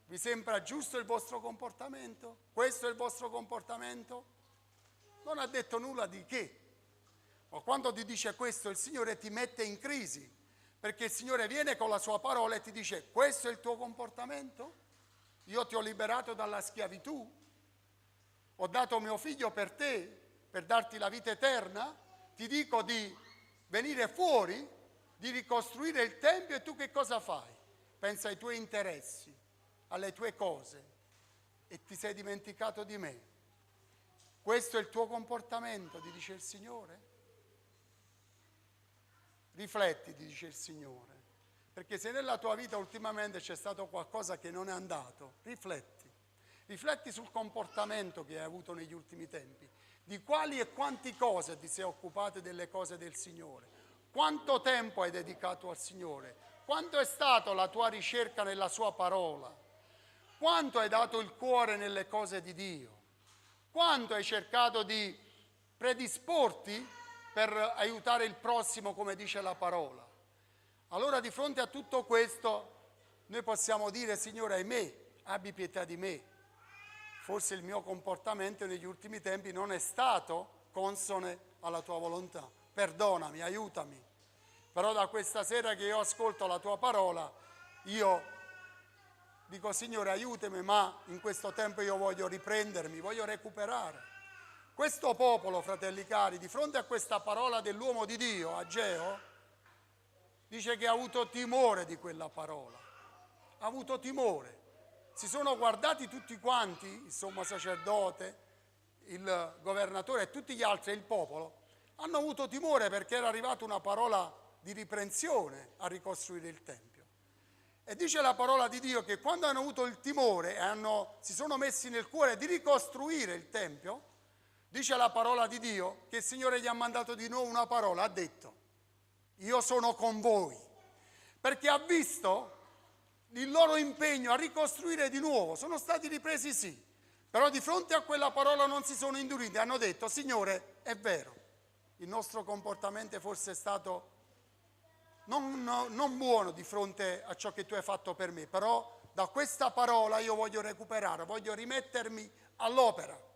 Vi sembra giusto il vostro comportamento? Questo è il vostro comportamento? Non ha detto nulla di che. Ma quando ti dice questo, il Signore ti mette in crisi, perché il Signore viene con la sua parola e ti dice: questo è il tuo comportamento? Io ti ho liberato dalla schiavitù, ho dato mio figlio per te, per darti la vita eterna, ti dico di venire fuori, di ricostruire il Tempio, e tu che cosa fai? Pensa ai tuoi interessi, alle tue cose, e ti sei dimenticato di me. Questo è il tuo comportamento, ti dice il Signore? Rifletti, ti dice il Signore, perché se nella tua vita ultimamente c'è stato qualcosa che non è andato, rifletti sul comportamento che hai avuto negli ultimi tempi, di quali e quante cose ti sei occupato delle cose del Signore, quanto tempo hai dedicato al Signore, quanto è stata la tua ricerca nella sua parola, quanto hai dato il cuore nelle cose di Dio, quanto hai cercato di predisporti per aiutare il prossimo, come dice la parola. Allora, di fronte a tutto questo, noi possiamo dire: Signore, ahimè, abbi pietà di me. Forse il mio comportamento negli ultimi tempi non è stato consone alla tua volontà. Perdonami, aiutami. Però da questa sera che io ascolto la tua parola, io dico: Signore, aiutami, ma in questo tempo io voglio riprendermi, voglio recuperare. Questo popolo, fratelli cari, di fronte a questa parola dell'uomo di Dio, Ageo, dice che ha avuto timore di quella parola. Ha avuto timore. Si sono guardati tutti quanti, il sommo sacerdote, il governatore e tutti gli altri, e il popolo, hanno avuto timore perché era arrivata una parola di riprensione a ricostruire il Tempio. E dice la parola di Dio che quando hanno avuto il timore e si sono messi nel cuore di ricostruire il Tempio, Dice la parola di Dio che il Signore gli ha mandato di nuovo una parola, ha detto: io sono con voi, perché ha visto il loro impegno a ricostruire di nuovo. Sono stati ripresi, sì, però di fronte a quella parola non si sono induriti, hanno detto: Signore, è vero, il nostro comportamento forse è stato non buono di fronte a ciò che tu hai fatto per me, però da questa parola io voglio recuperare, voglio rimettermi all'opera.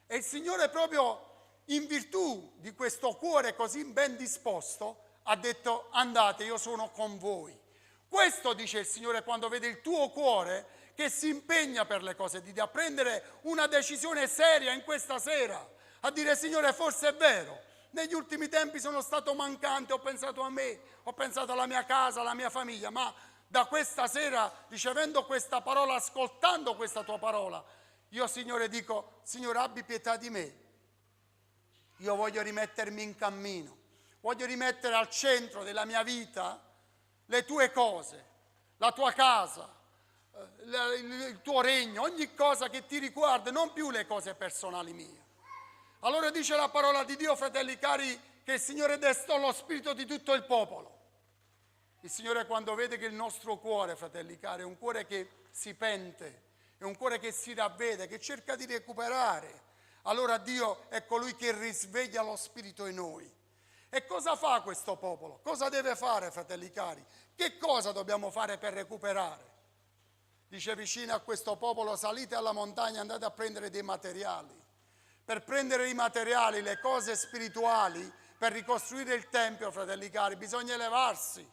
E il Signore, proprio in virtù di questo cuore così ben disposto, ha detto: andate, io sono con voi. Questo dice il Signore quando vede il tuo cuore che si impegna per le cose di Dio, a prendere una decisione seria in questa sera, a dire: Signore, forse è vero, negli ultimi tempi sono stato mancante, ho pensato a me, ho pensato alla mia casa, alla mia famiglia, ma da questa sera, ricevendo questa parola, ascoltando questa tua parola, io, Signore, dico: Signore, abbi pietà di me. Io voglio rimettermi in cammino, voglio rimettere al centro della mia vita le tue cose, la tua casa, il tuo regno, ogni cosa che ti riguarda, non più le cose personali mie. Allora dice la parola di Dio, fratelli cari, che il Signore destò lo spirito di tutto il popolo. Il Signore, quando vede che il nostro cuore, fratelli cari, è un cuore che si pente, è un cuore che si ravvede, che cerca di recuperare, allora Dio è colui che risveglia lo spirito in noi. E cosa fa questo popolo? Cosa deve fare, fratelli cari? Che cosa dobbiamo fare per recuperare? Dice vicino a questo popolo: salite alla montagna, andate a prendere dei materiali. Per prendere i materiali, le cose spirituali, per ricostruire il Tempio, fratelli cari, bisogna elevarsi,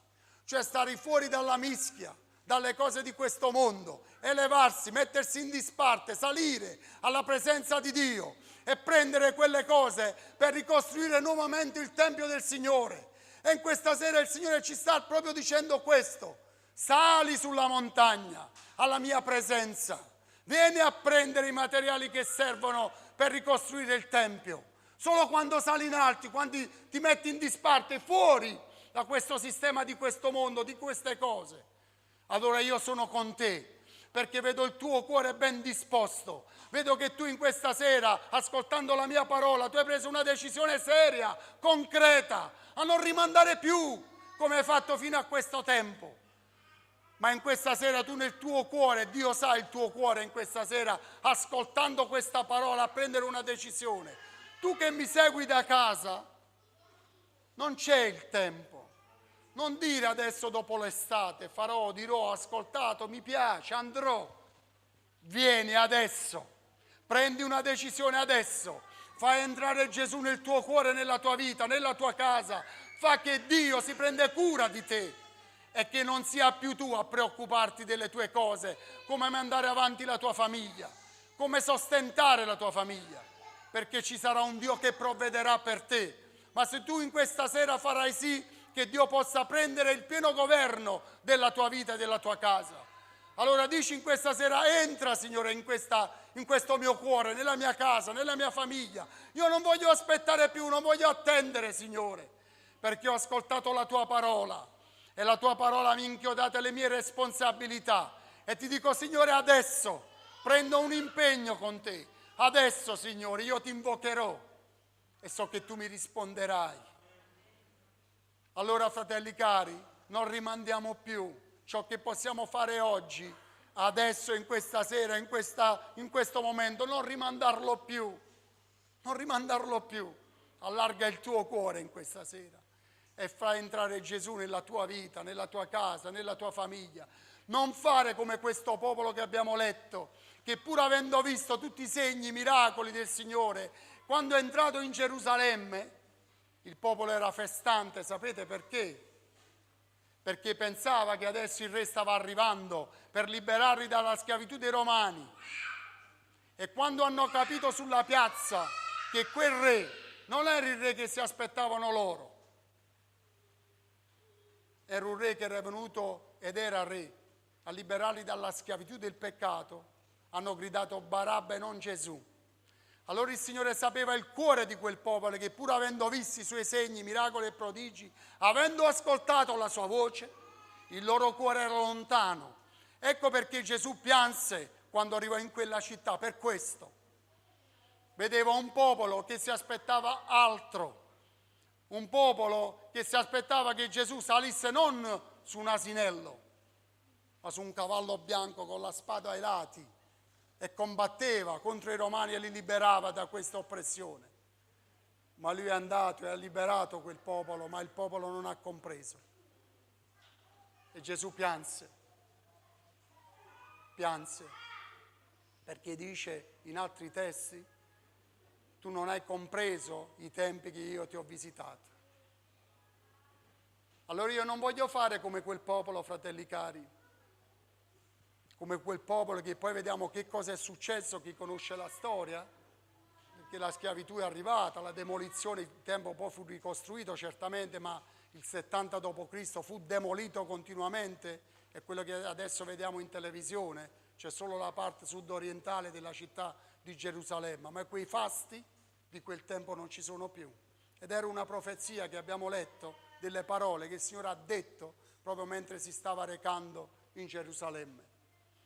cioè stare fuori dalla mischia, dalle cose di questo mondo, elevarsi, mettersi in disparte, salire alla presenza di Dio e prendere quelle cose per ricostruire nuovamente il Tempio del Signore. E in questa sera il Signore ci sta proprio dicendo questo: sali sulla montagna, alla mia presenza, vieni a prendere i materiali che servono per ricostruire il Tempio. Solo quando sali in alto, quando ti metti in disparte, fuori da questo sistema di questo mondo, di queste cose, allora io sono con te, perché vedo il tuo cuore ben disposto, vedo che tu in questa sera, ascoltando la mia parola, tu hai preso una decisione seria, concreta, a non rimandare più come hai fatto fino a questo tempo. Ma in questa sera tu nel tuo cuore, Dio sa il tuo cuore in questa sera, ascoltando questa parola, a prendere una decisione. Tu che mi segui da casa, non c'è il tempo. Non dire adesso dopo l'estate, farò, dirò, ho ascoltato, mi piace, andrò. Vieni adesso, prendi una decisione adesso, fai entrare Gesù nel tuo cuore, nella tua vita, nella tua casa, fa che Dio si prende cura di te e che non sia più tu a preoccuparti delle tue cose, come mandare avanti la tua famiglia, come sostentare la tua famiglia, perché ci sarà un Dio che provvederà per te. Ma se tu in questa sera farai sì che Dio possa prendere il pieno governo della tua vita e della tua casa, allora dici in questa sera: entra, Signore, in questo mio cuore, nella mia casa, nella mia famiglia. Io non voglio aspettare più, non voglio attendere, Signore, perché ho ascoltato la tua parola e la tua parola mi ha inchiodato alle mie responsabilità. E ti dico: Signore, adesso prendo un impegno con te. Adesso, Signore, io ti invocherò e so che tu mi risponderai. Allora, fratelli cari, non rimandiamo più ciò che possiamo fare oggi, adesso, in questa sera, in questo momento, non rimandarlo più, non rimandarlo più. Allarga il tuo cuore in questa sera e fa entrare Gesù nella tua vita, nella tua casa, nella tua famiglia. Non fare come questo popolo che abbiamo letto, che pur avendo visto tutti i segni, i miracoli del Signore, quando è entrato in Gerusalemme, il popolo era festante. Sapete perché? Perché pensava che adesso il re stava arrivando per liberarli dalla schiavitù dei Romani. E quando hanno capito sulla piazza che quel re non era il re che si aspettavano loro, era un re che era venuto ed era re a liberarli dalla schiavitù del peccato, hanno gridato Barabba e non Gesù. Allora il Signore sapeva il cuore di quel popolo, che pur avendo visto i suoi segni, miracoli e prodigi, avendo ascoltato la sua voce, il loro cuore era lontano. Ecco perché Gesù pianse quando arrivò in quella città, per questo. Vedevo un popolo che si aspettava altro, un popolo che si aspettava che Gesù salisse non su un asinello, ma su un cavallo bianco con la spada ai lati e combatteva contro i romani e li liberava da questa oppressione. Ma lui è andato e ha liberato quel popolo, ma il popolo non ha compreso. E Gesù pianse, perché dice in altri testi: tu non hai compreso i tempi che io ti ho visitato. Allora io non voglio fare come quel popolo, fratelli cari, come quel popolo che poi vediamo che cosa è successo, chi conosce la storia, perché la schiavitù è arrivata, la demolizione, il tempo poi fu ricostruito certamente, ma il 70 d.C. fu demolito continuamente, è quello che adesso vediamo in televisione, c'è solo la parte sud-orientale della città di Gerusalemme, ma quei fasti di quel tempo non ci sono più. Ed era una profezia che abbiamo letto, delle parole che il Signore ha detto proprio mentre si stava recando in Gerusalemme,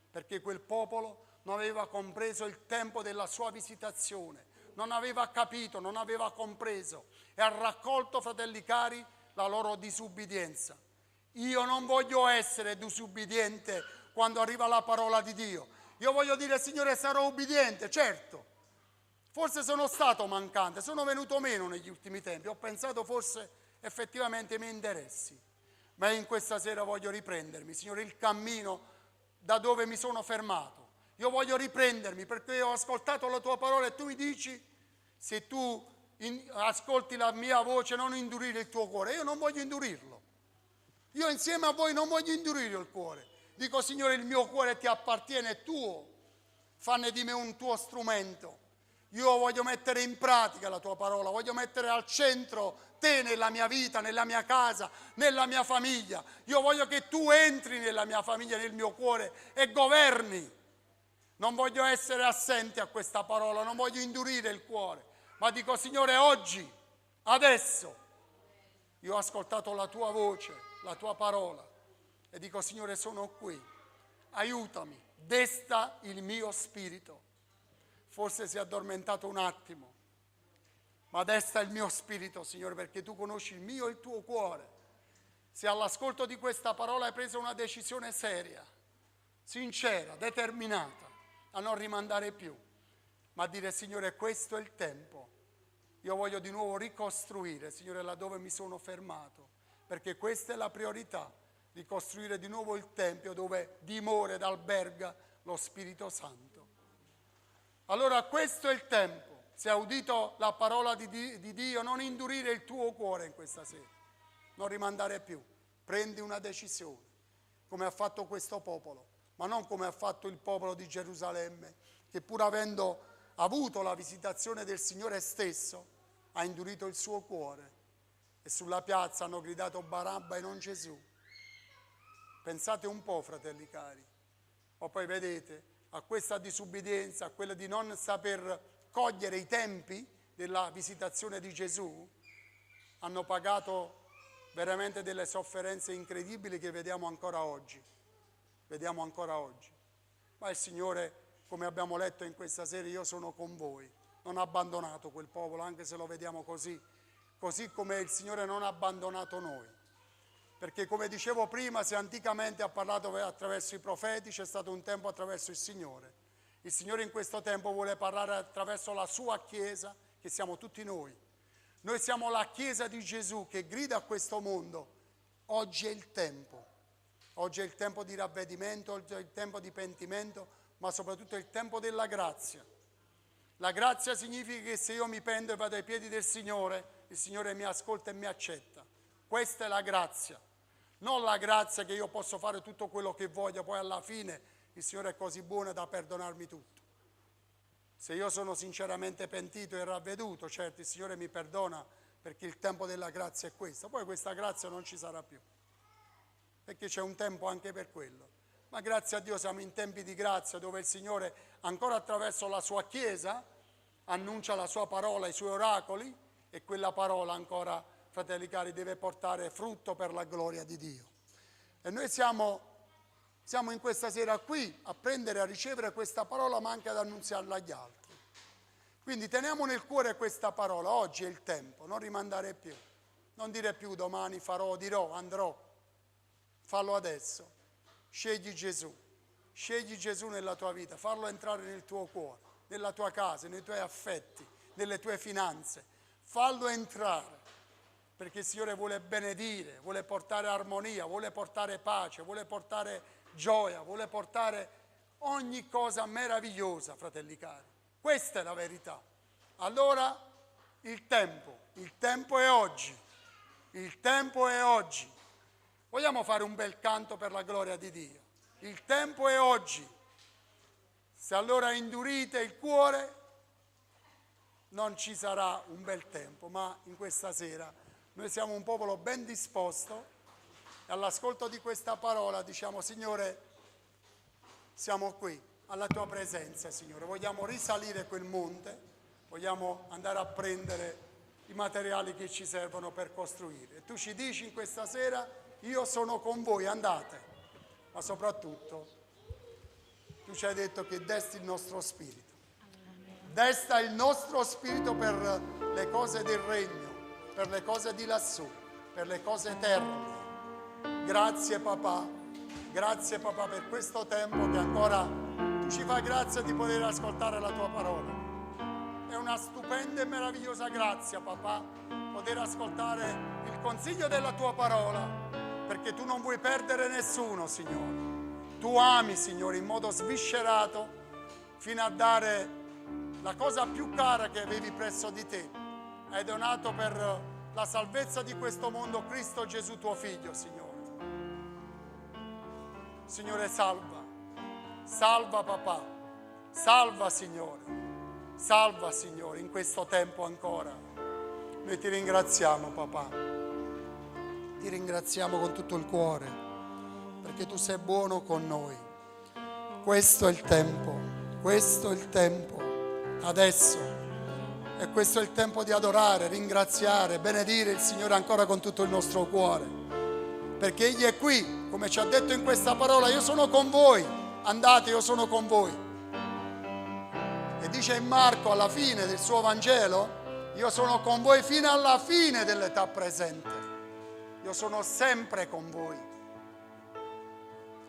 perché quel popolo non aveva compreso il tempo della sua visitazione, non aveva capito, non aveva compreso e ha raccolto, fratelli cari, la loro disubbidienza. Io non voglio essere disubbidiente quando arriva la parola di Dio. Io voglio dire: Signore, sarò ubbidiente, certo. Forse sono stato mancante, sono venuto meno negli ultimi tempi, ho pensato forse effettivamente ai miei interessi, ma in questa sera voglio riprendermi, Signore, il cammino da dove mi sono fermato. Io voglio riprendermi perché ho ascoltato la tua parola e tu mi dici: se tu ascolti la mia voce, non indurire il tuo cuore. Io non voglio indurirlo. Io insieme a voi non voglio indurire il cuore. Dico: Signore, il mio cuore ti appartiene, è tuo. Fanne di me un tuo strumento. Io voglio mettere in pratica la tua parola, voglio mettere al centro te nella mia vita, nella mia casa, nella mia famiglia. Io voglio che tu entri nella mia famiglia, nel mio cuore e governi. Non voglio essere assente a questa parola, non voglio indurire il cuore, ma dico: Signore, oggi, adesso, io ho ascoltato la tua voce, la tua parola e dico: Signore, sono qui, aiutami, desta il mio spirito. Forse si è addormentato un attimo, ma desta il mio spirito, Signore, perché tu conosci il mio e il tuo cuore. Se all'ascolto di questa parola hai preso una decisione seria, sincera, determinata, a non rimandare più, ma a dire: Signore, questo è il tempo. Io voglio di nuovo ricostruire, Signore, laddove mi sono fermato, perché questa è la priorità, ricostruire di nuovo il Tempio dove dimora ed alberga lo Spirito Santo. Allora questo è il tempo. Se hai udito la parola di Dio, non indurire il tuo cuore in questa sera, non rimandare più, prendi una decisione, come ha fatto questo popolo, ma non come ha fatto il popolo di Gerusalemme, che pur avendo avuto la visitazione del Signore stesso, ha indurito il suo cuore e sulla piazza hanno gridato Barabba e non Gesù. Pensate un po', fratelli cari, ma poi vedete, a questa disubbidienza, a quella di non saper cogliere i tempi della visitazione di Gesù, hanno pagato veramente delle sofferenze incredibili che vediamo ancora oggi. Vediamo ancora oggi. Ma il Signore, come abbiamo letto in questa serie, io sono con voi. Non ha abbandonato quel popolo, anche se lo vediamo così come il Signore non ha abbandonato noi. Perché come dicevo prima, se anticamente ha parlato attraverso i profeti, c'è stato un tempo attraverso il Signore. Il Signore in questo tempo vuole parlare attraverso la sua Chiesa, che siamo tutti noi. Noi siamo la Chiesa di Gesù che grida a questo mondo: oggi è il tempo. Oggi è il tempo di ravvedimento, oggi è il tempo di pentimento, ma soprattutto è il tempo della grazia. La grazia significa che se io mi pento e vado ai piedi del Signore, il Signore mi ascolta e mi accetta. Questa è la grazia. Non la grazia che io posso fare tutto quello che voglio, poi alla fine il Signore è così buono da perdonarmi tutto. Se io sono sinceramente pentito e ravveduto, certo il Signore mi perdona, perché il tempo della grazia è questo. Poi questa grazia non ci sarà più, perché c'è un tempo anche per quello. Ma grazie a Dio siamo in tempi di grazia, dove il Signore ancora attraverso la sua Chiesa annuncia la sua parola, i suoi oracoli, e quella parola ancora, fratelli cari, deve portare frutto per la gloria di Dio. E noi siamo in questa sera qui a prendere, a ricevere questa parola, ma anche ad annunziarla agli altri. Quindi teniamo nel cuore questa parola, oggi è il tempo, non rimandare più, non dire più domani farò, dirò, andrò, fallo adesso, scegli Gesù nella tua vita, farlo entrare nel tuo cuore, nella tua casa, nei tuoi affetti, nelle tue finanze, fallo entrare, perché il Signore vuole benedire, vuole portare armonia, vuole portare pace, vuole portare gioia, vuole portare ogni cosa meravigliosa, fratelli cari. Questa è la verità. Allora il tempo è oggi, il tempo è oggi. Vogliamo fare un bel canto per la gloria di Dio? Il tempo è oggi. Se allora indurite il cuore, non ci sarà un bel tempo, ma in questa sera noi siamo un popolo ben disposto e all'ascolto di questa parola diciamo: Signore, siamo qui alla tua presenza, Signore, vogliamo risalire quel monte, vogliamo andare a prendere i materiali che ci servono per costruire. E tu ci dici in questa sera: io sono con voi, andate, ma soprattutto tu ci hai detto che desti il nostro spirito, desta il nostro spirito per le cose del regno, per le cose di lassù, per le cose eterne. Grazie papà per questo tempo che ancora ci fa grazia di poter ascoltare la tua parola. È una stupenda e meravigliosa grazia, papà, poter ascoltare il consiglio della tua parola, perché tu non vuoi perdere nessuno, Signore. Tu ami, Signore, in modo sviscerato, fino a dare la cosa più cara che avevi presso di te. Hai donato per la salvezza di questo mondo Cristo Gesù, tuo Figlio, Signore. Signore, salva. Salva papà, salva Signore, in questo tempo ancora. Noi ti ringraziamo papà, ti ringraziamo con tutto il cuore, perché tu sei buono con noi. Questo è il tempo, adesso. E questo è il tempo di adorare, ringraziare, benedire il Signore ancora con tutto il nostro cuore. Perché Egli è qui, come ci ha detto in questa parola: io sono con voi. Andate, io sono con voi. E dice in Marco alla fine del suo Vangelo: io sono con voi fino alla fine dell'età presente. Io sono sempre con voi.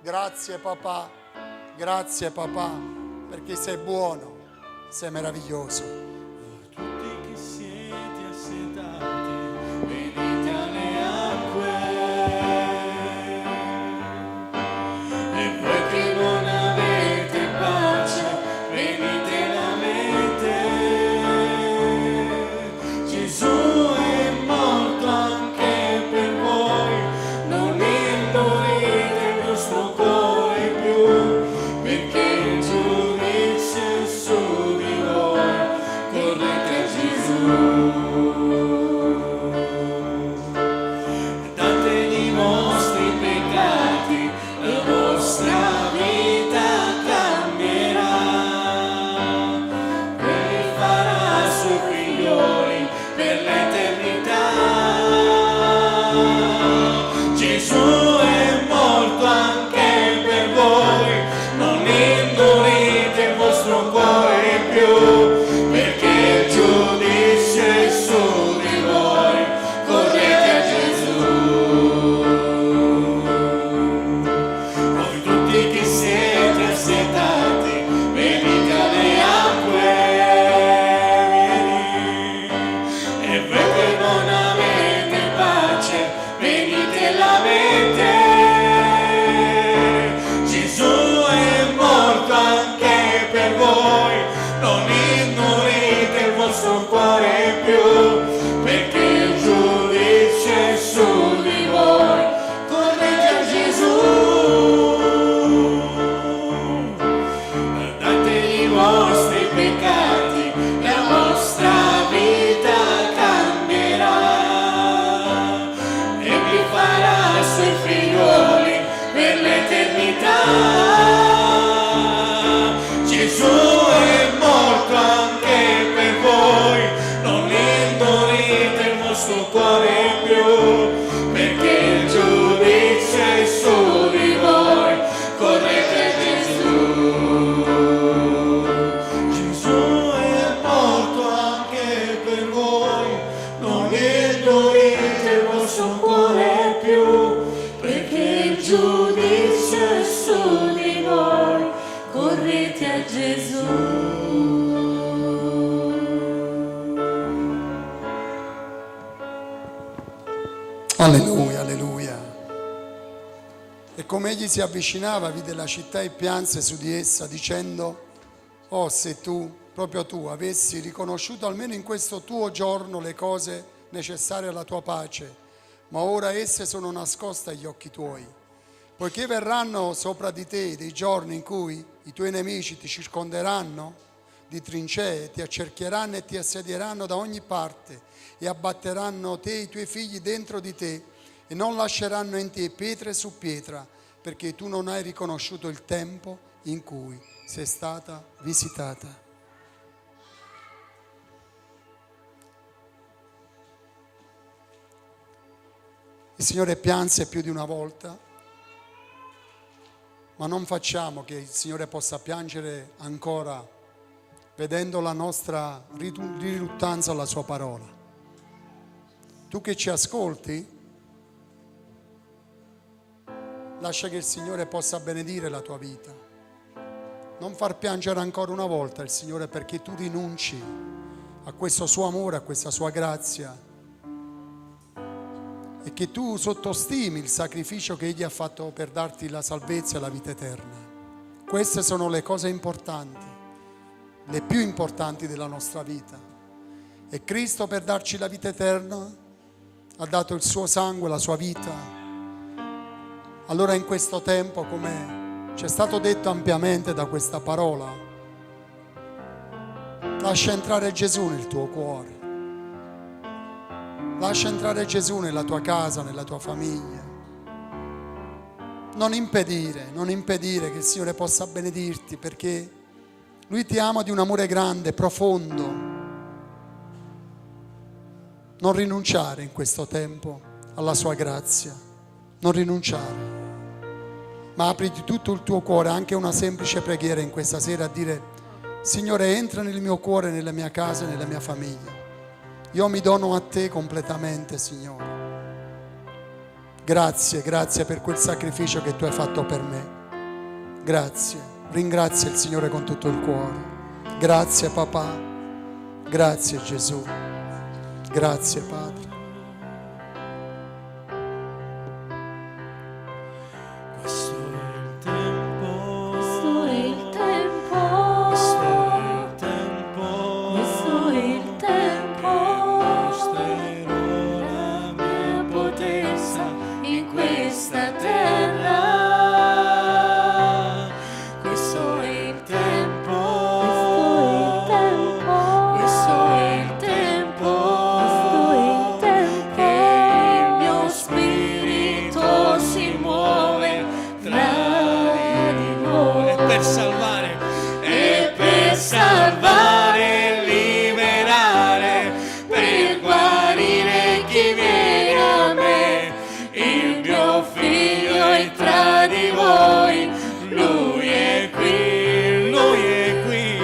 Grazie papà, perché sei buono, sei meraviglioso. Tutti che siete assetati, venite alle acque. E voi che non avete pace, venite la mente. Gesù è morto anche per voi, non indurite il vostro cuore più, perché il giudizio è su di voi. Correte a Gesù. Dategli i vostri peccati, la vostra vita cambierà. Egli farà suoi figlioli per l'eternità. Gesù è morto anche per voi, non indurite il vostro cuore più, perché il giudizio è su di voi. Correte a Gesù. Voi tutti che siete assetati, venite alle acque. E voi che non avete pace, venite alla mente. Gesù è morto anche per voi, non indurite il vostro cuore più, perché il giudizio è su di voi. Correte a Gesù. Dategli i vostri peccati, la vostra vita cambierà. Egli farà suoi figlioli per l'eternità. Gesù è morto anche per voi, non indurite il vostro cuore più, perché il giudizio è su di voi. Correte a Gesù. Gesù è morto su di voi, correte a Gesù. Alleluia, alleluia. E come egli si avvicinava, vide la città e pianse su di essa, dicendo: oh, se tu, proprio tu, avessi riconosciuto almeno in questo tuo giorno le cose necessarie alla tua pace, ma ora esse sono nascoste agli occhi tuoi. Poiché verranno sopra di te dei giorni in cui i tuoi nemici ti circonderanno di trincee, ti accerchieranno e ti assedieranno da ogni parte, e abbatteranno te e i tuoi figli dentro di te, e non lasceranno in te pietre su pietra, perché tu non hai riconosciuto il tempo in cui sei stata visitata. Il Signore pianse più di una volta, ma non facciamo che il Signore possa piangere ancora vedendo la nostra riluttanza alla sua parola. Tu che ci ascolti, lascia che il Signore possa benedire la tua vita. Non far piangere ancora una volta il Signore perché tu rinunci a questo suo amore, a questa sua grazia, e che tu sottostimi il sacrificio che Egli ha fatto per darti la salvezza e la vita eterna. Queste sono le cose importanti, le più importanti della nostra vita. E Cristo, per darci la vita eterna, ha dato il suo sangue, la sua vita. Allora in questo tempo, come ci è stato detto ampiamente da questa parola, lascia entrare Gesù nel tuo cuore, lascia entrare Gesù nella tua casa, nella tua famiglia. Non impedire che il Signore possa benedirti, perché Lui ti ama di un amore grande, profondo. Non rinunciare in questo tempo alla sua grazia, non rinunciare, ma apriti tutto il tuo cuore, anche una semplice preghiera in questa sera, a dire: Signore, entra nel mio cuore, nella mia casa e nella mia famiglia. Io mi dono a te completamente, Signore. Grazie per quel sacrificio che tu hai fatto per me. Grazie, ringrazia il Signore con tutto il cuore. Grazie papà, grazie Gesù. Grazie Padre. Questo è il tempo, Questo è il tempo, questo è il tempo, questo è il tempo, mostrerò la mia potenza in questa terra. Questo è il tempo, Questo è il tempo, questo è il tempo, questo è il tempo, che il mio spirito si muove tra di noi. E per salvare e liberare, per guarire chi viene a me, il mio figlio è tra di voi, lui è qui, lui è qui.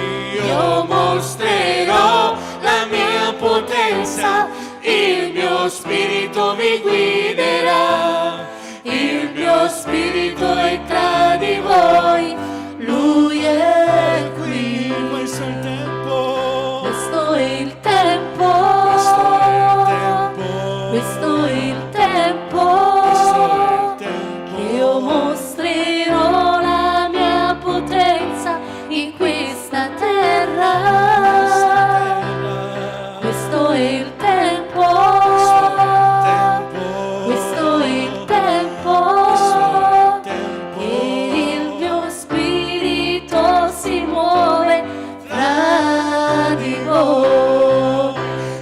Io mostrerò la mia potenza, il mio spirito vi guiderà, il mio spirito è tra di voi, lui è qui. Questo è il tempo, questo è il tempo, questo è il tempo, questo è il tempo, questo è il tempo. che io mostrerò la mia potenza in questa terra. Questo è il tempo, questo è il tempo, che il mio spirito si muove fra di voi.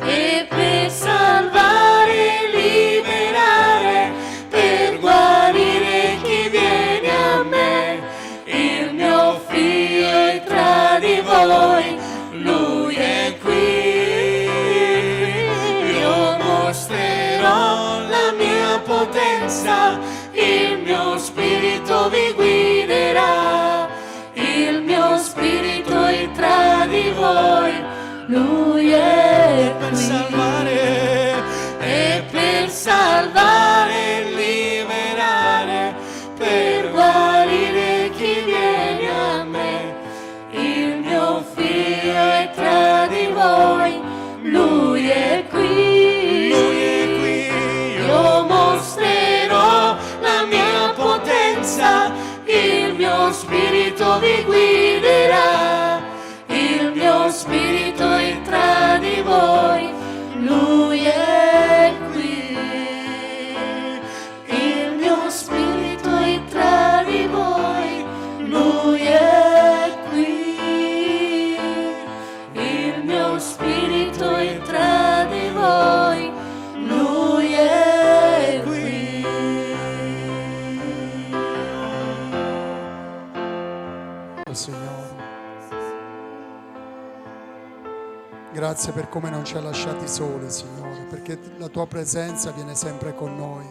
E per salvare e liberare, per guarire chi viene a me, il mio figlio è tra di voi, lui è qui. Io mostrerò la mia potenza, il mio spirito vi guiderà, il mio spirito è tra di voi, lui è Per qui. salvare e per salvare e liberare, per guarire spirito vi guiderà, il mio spirito entra di voi, lui è qui. Il mio spirito entra di voi, lui è qui. Il mio spirito entra di voi, lui è qui. Oh Signore, grazie per come non ci hai lasciati soli, Signore, perché la tua presenza viene sempre con noi.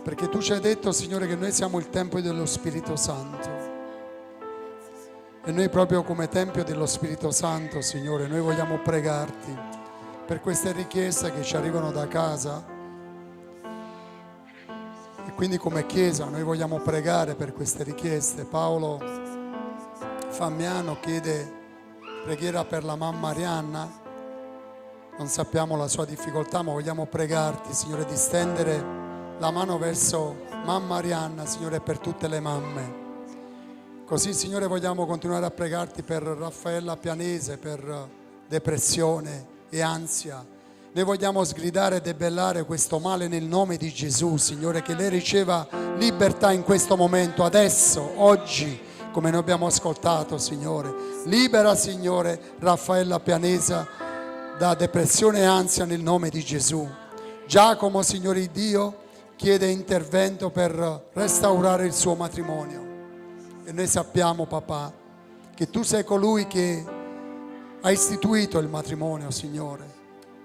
Perché tu ci hai detto, Signore, che noi siamo il Tempio dello Spirito Santo. E noi proprio come Tempio dello Spirito Santo, Signore, noi vogliamo pregarti per queste richieste che ci arrivano da casa. E quindi come Chiesa noi vogliamo pregare per queste richieste. Paolo Fammiano chiede preghiera per la mamma Arianna. Non sappiamo la sua difficoltà, ma vogliamo pregarti, Signore, di stendere la mano verso mamma Arianna, Signore, per tutte le mamme. Così, Signore, vogliamo continuare a pregarti per Raffaella Pianese, per depressione e ansia. Noi vogliamo sgridare e debellare questo male nel nome di Gesù, Signore, che lei riceva libertà in questo momento, adesso, oggi, come noi abbiamo ascoltato, Signore. Libera, Signore, Raffaella Pianesa da depressione e ansia nel nome di Gesù. Giacomo, Signore Dio, chiede intervento per restaurare il suo matrimonio. E noi sappiamo, papà, che tu sei colui che ha istituito il matrimonio, Signore.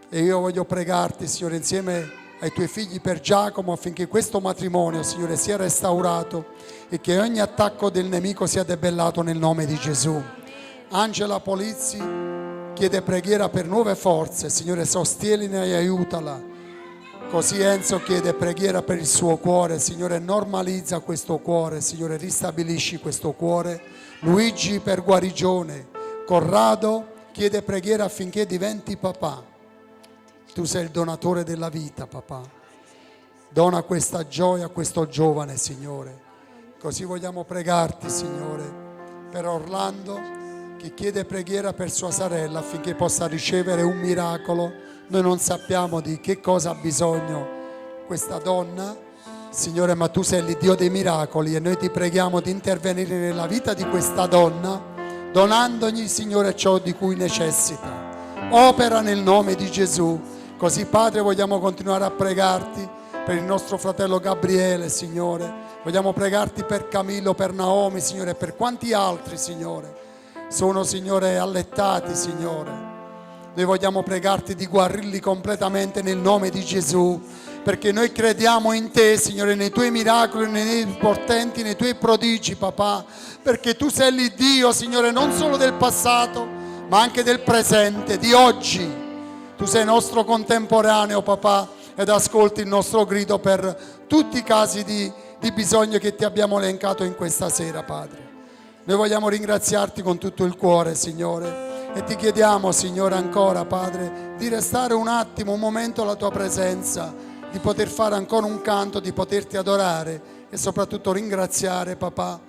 E io voglio pregarti, Signore, insieme ai tuoi figli per Giacomo, affinché questo matrimonio, Signore, sia restaurato e che ogni attacco del nemico sia debellato nel nome di Gesù. Angela Polizzi chiede preghiera per nuove forze, Signore, sostienila e aiutala. Così Enzo chiede preghiera per il suo cuore, Signore, normalizza questo cuore, Signore, ristabilisci questo cuore. Luigi per guarigione. Corrado chiede preghiera affinché diventi papà. Tu sei il donatore della vita, papà. Dona questa gioia a questo giovane, Signore. Così vogliamo pregarti, Signore, per Orlando, che chiede preghiera per sua sorella affinché possa ricevere un miracolo. Noi non sappiamo di che cosa ha bisogno questa donna, Signore, ma tu sei il Dio dei miracoli e noi ti preghiamo di intervenire nella vita di questa donna, donandogli, Signore, ciò di cui necessita. Opera nel nome di Gesù. Così, Padre, vogliamo continuare a pregarti per il nostro fratello Gabriele, Signore. Vogliamo pregarti per Camillo, per Naomi, Signore, e per quanti altri, Signore, sono, Signore, allettati, Signore. Noi vogliamo pregarti di guarirli completamente nel nome di Gesù, perché noi crediamo in te, Signore, nei tuoi miracoli, nei tuoi portenti, nei tuoi prodigi, papà, perché tu sei l'Iddio, Signore, non solo del passato, ma anche del presente, di oggi. Tu sei nostro contemporaneo, papà, ed ascolti il nostro grido per tutti i casi di bisogno che ti abbiamo elencato in questa sera, Padre. Noi vogliamo ringraziarti con tutto il cuore, Signore. E ti chiediamo, Signore, ancora, Padre, di restare un attimo, un momento alla tua presenza, di poter fare ancora un canto, di poterti adorare e soprattutto ringraziare, papà,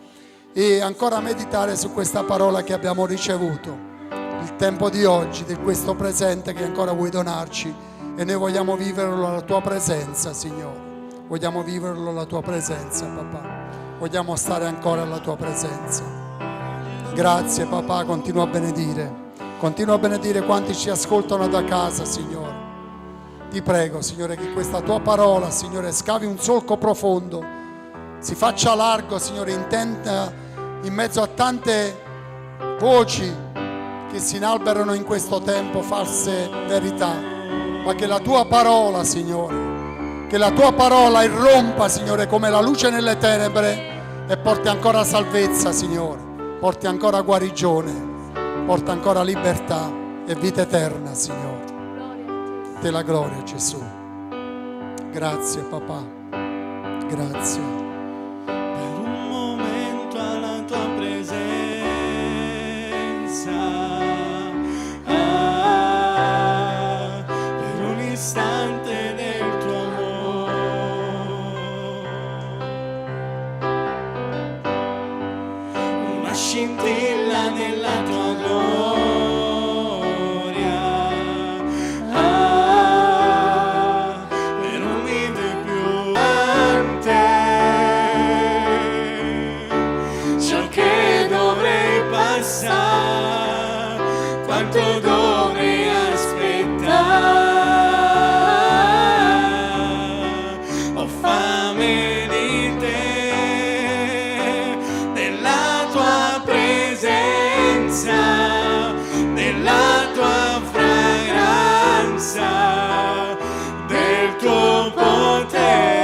e ancora meditare su questa parola che abbiamo ricevuto, il tempo di oggi, di questo presente che ancora vuoi donarci, e noi vogliamo viverlo alla tua presenza, Signore. Vogliamo viverlo alla tua presenza, papà. Vogliamo stare ancora alla tua presenza. Grazie, papà, continua a benedire. Continua a benedire quanti ci ascoltano da casa, Signore. Ti prego, Signore, che questa tua parola, Signore, scavi un solco profondo, si faccia largo, Signore, intenta in mezzo a tante voci che si inalberano in questo tempo, false verità, ma che la tua parola, Signore, che la tua parola irrompa, Signore, come la luce nelle tenebre e porti ancora salvezza, Signore, porti ancora guarigione, porta ancora libertà e vita eterna, Signore. Te la gloria, Gesù. Grazie, papà. Grazie. Per un momento alla tua presenza, per un istante nel tuo amore, una scintilla nella tua gloria. Per un mito più ante, ciò che dovrei passare, quanto dovrei aspettare. Ho fame di te, della tua presenza, della tua fragranza, del tuo potere.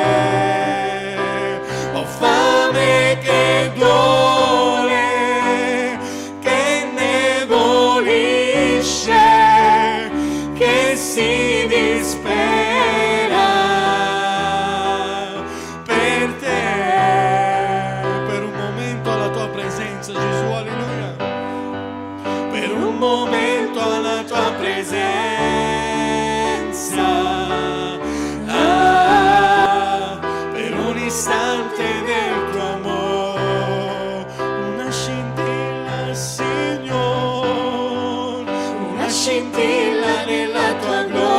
Ho fame che duole, che indebolisce, che si dispera per te. Per un momento alla tua presenza, Gesù, alleluia. Per un momento alla tua presenza, per un istante del tuo amore, una scintilla, Signore, una scintilla nella tua gloria.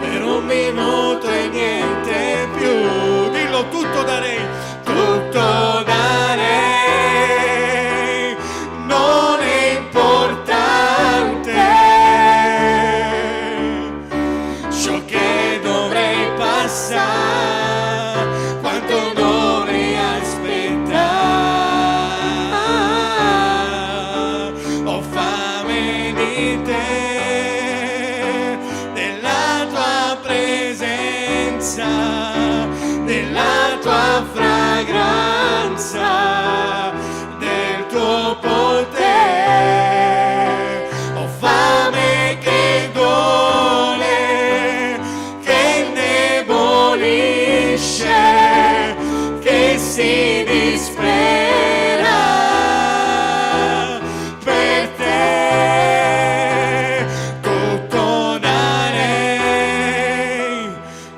Per un minuto e niente più, dillo, tutto darei, tutto darei, non è importante ciò che dovrei passare, quanto dovrei aspettare. Ho fame di te, della tua presenza, della tua fragranza, del tuo potere. Ho fame che duole, che indebolisce, che si dispera per te. Tutto darei,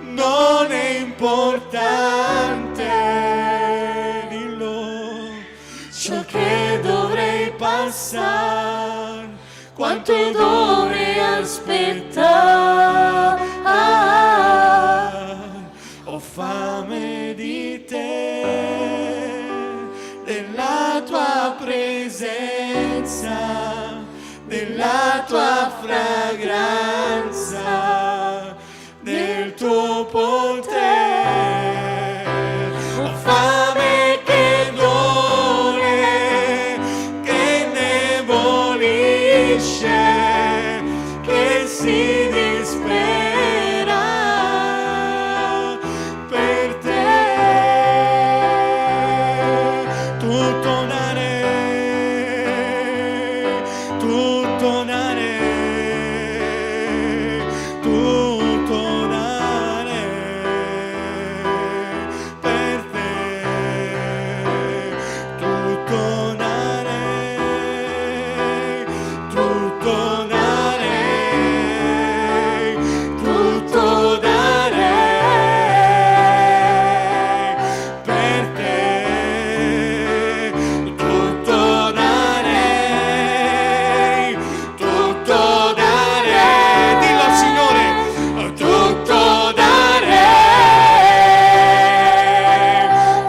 non è importante, dillo, ciò che dovrei passare, quanto dovrei aspettare. Ho fame di te, della tua presenza, della tua fragranza, del tuo potere. Ho fame che duole, che indebolisce, che si dispera per te. Tutto darei, tutto darei, tutto darei per te. Tutto darei, tutto darei, tutto darei per te. Tutto darei, tutto darei, dillo al Signore, tutto darei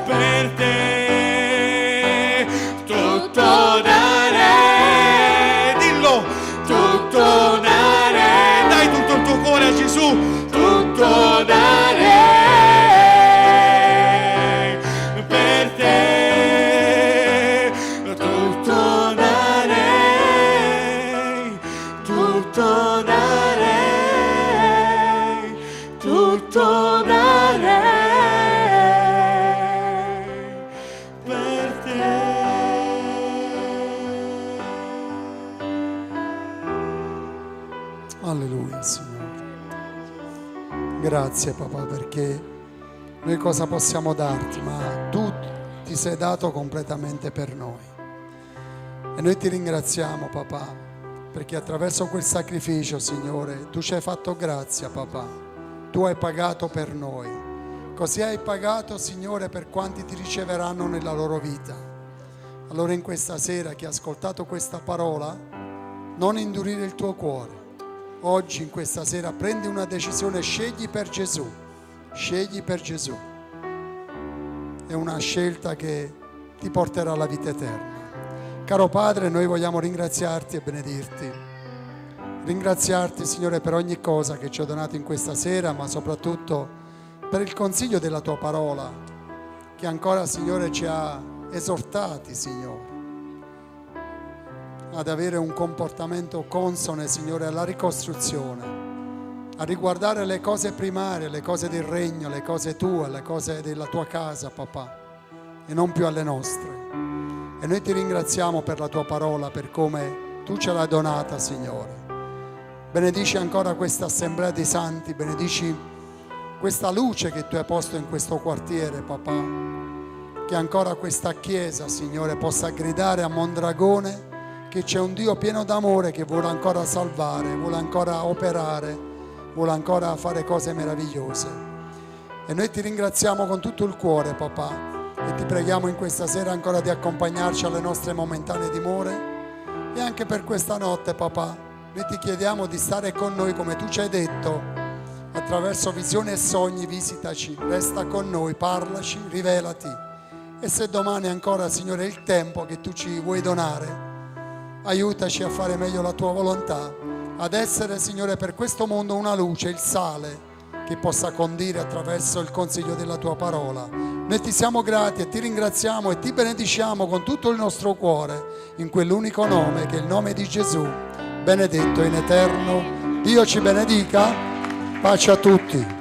per te. Tutto darei, dillo, tutto darei, dai tutto il tuo cuore a Gesù. Tutto darei per te. Tutto darei, tutto darei, tutto darei per te. Alleluia, Signore. Grazie, papà, perché noi cosa possiamo darti, ma tu ti sei dato completamente per noi. E noi ti ringraziamo, papà, perché attraverso quel sacrificio, Signore, tu ci hai fatto grazia, papà. Tu hai pagato per noi Così hai pagato, Signore, per quanti ti riceveranno nella loro vita. Allora in questa sera, chi ha ascoltato questa parola, non indurire il tuo cuore. Oggi, in questa sera, prendi una decisione, scegli per Gesù. Scegli per Gesù. È una scelta che ti porterà alla vita eterna. Caro Padre, noi vogliamo ringraziarti e benedirti. Ringraziarti, Signore, per ogni cosa che ci hai donato in questa sera, ma soprattutto per il consiglio della tua parola, che ancora, Signore, ci ha esortati, Signore, ad avere un comportamento consone, Signore, alla ricostruzione, a riguardare le cose primarie, le cose del regno, le cose tue, le cose della tua casa, papà, e non più alle nostre. E noi ti ringraziamo per la tua parola, per come tu ce l'hai donata, Signore. Benedici ancora questa assemblea dei santi, benedici questa luce che tu hai posto in questo quartiere, papà, che ancora questa chiesa, Signore, possa gridare a Mondragone che c'è un Dio pieno d'amore che vuole ancora salvare, vuole ancora operare, vuole ancora fare cose meravigliose. E noi ti ringraziamo con tutto il cuore, papà, e ti preghiamo in questa sera ancora di accompagnarci alle nostre momentanee dimore, e anche per questa notte, papà, noi ti chiediamo di stare con noi come tu ci hai detto. Attraverso visioni e sogni visitaci, resta con noi, parlaci, rivelati. E se domani ancora, Signore, è il tempo che tu ci vuoi donare, aiutaci a fare meglio la tua volontà, ad essere, Signore, per questo mondo una luce, il sale che possa condire attraverso il consiglio della tua parola. Noi ti siamo grati e ti ringraziamo e ti benediciamo con tutto il nostro cuore in quell'unico nome che è il nome di Gesù, benedetto in eterno. Dio ci benedica. Pace a tutti.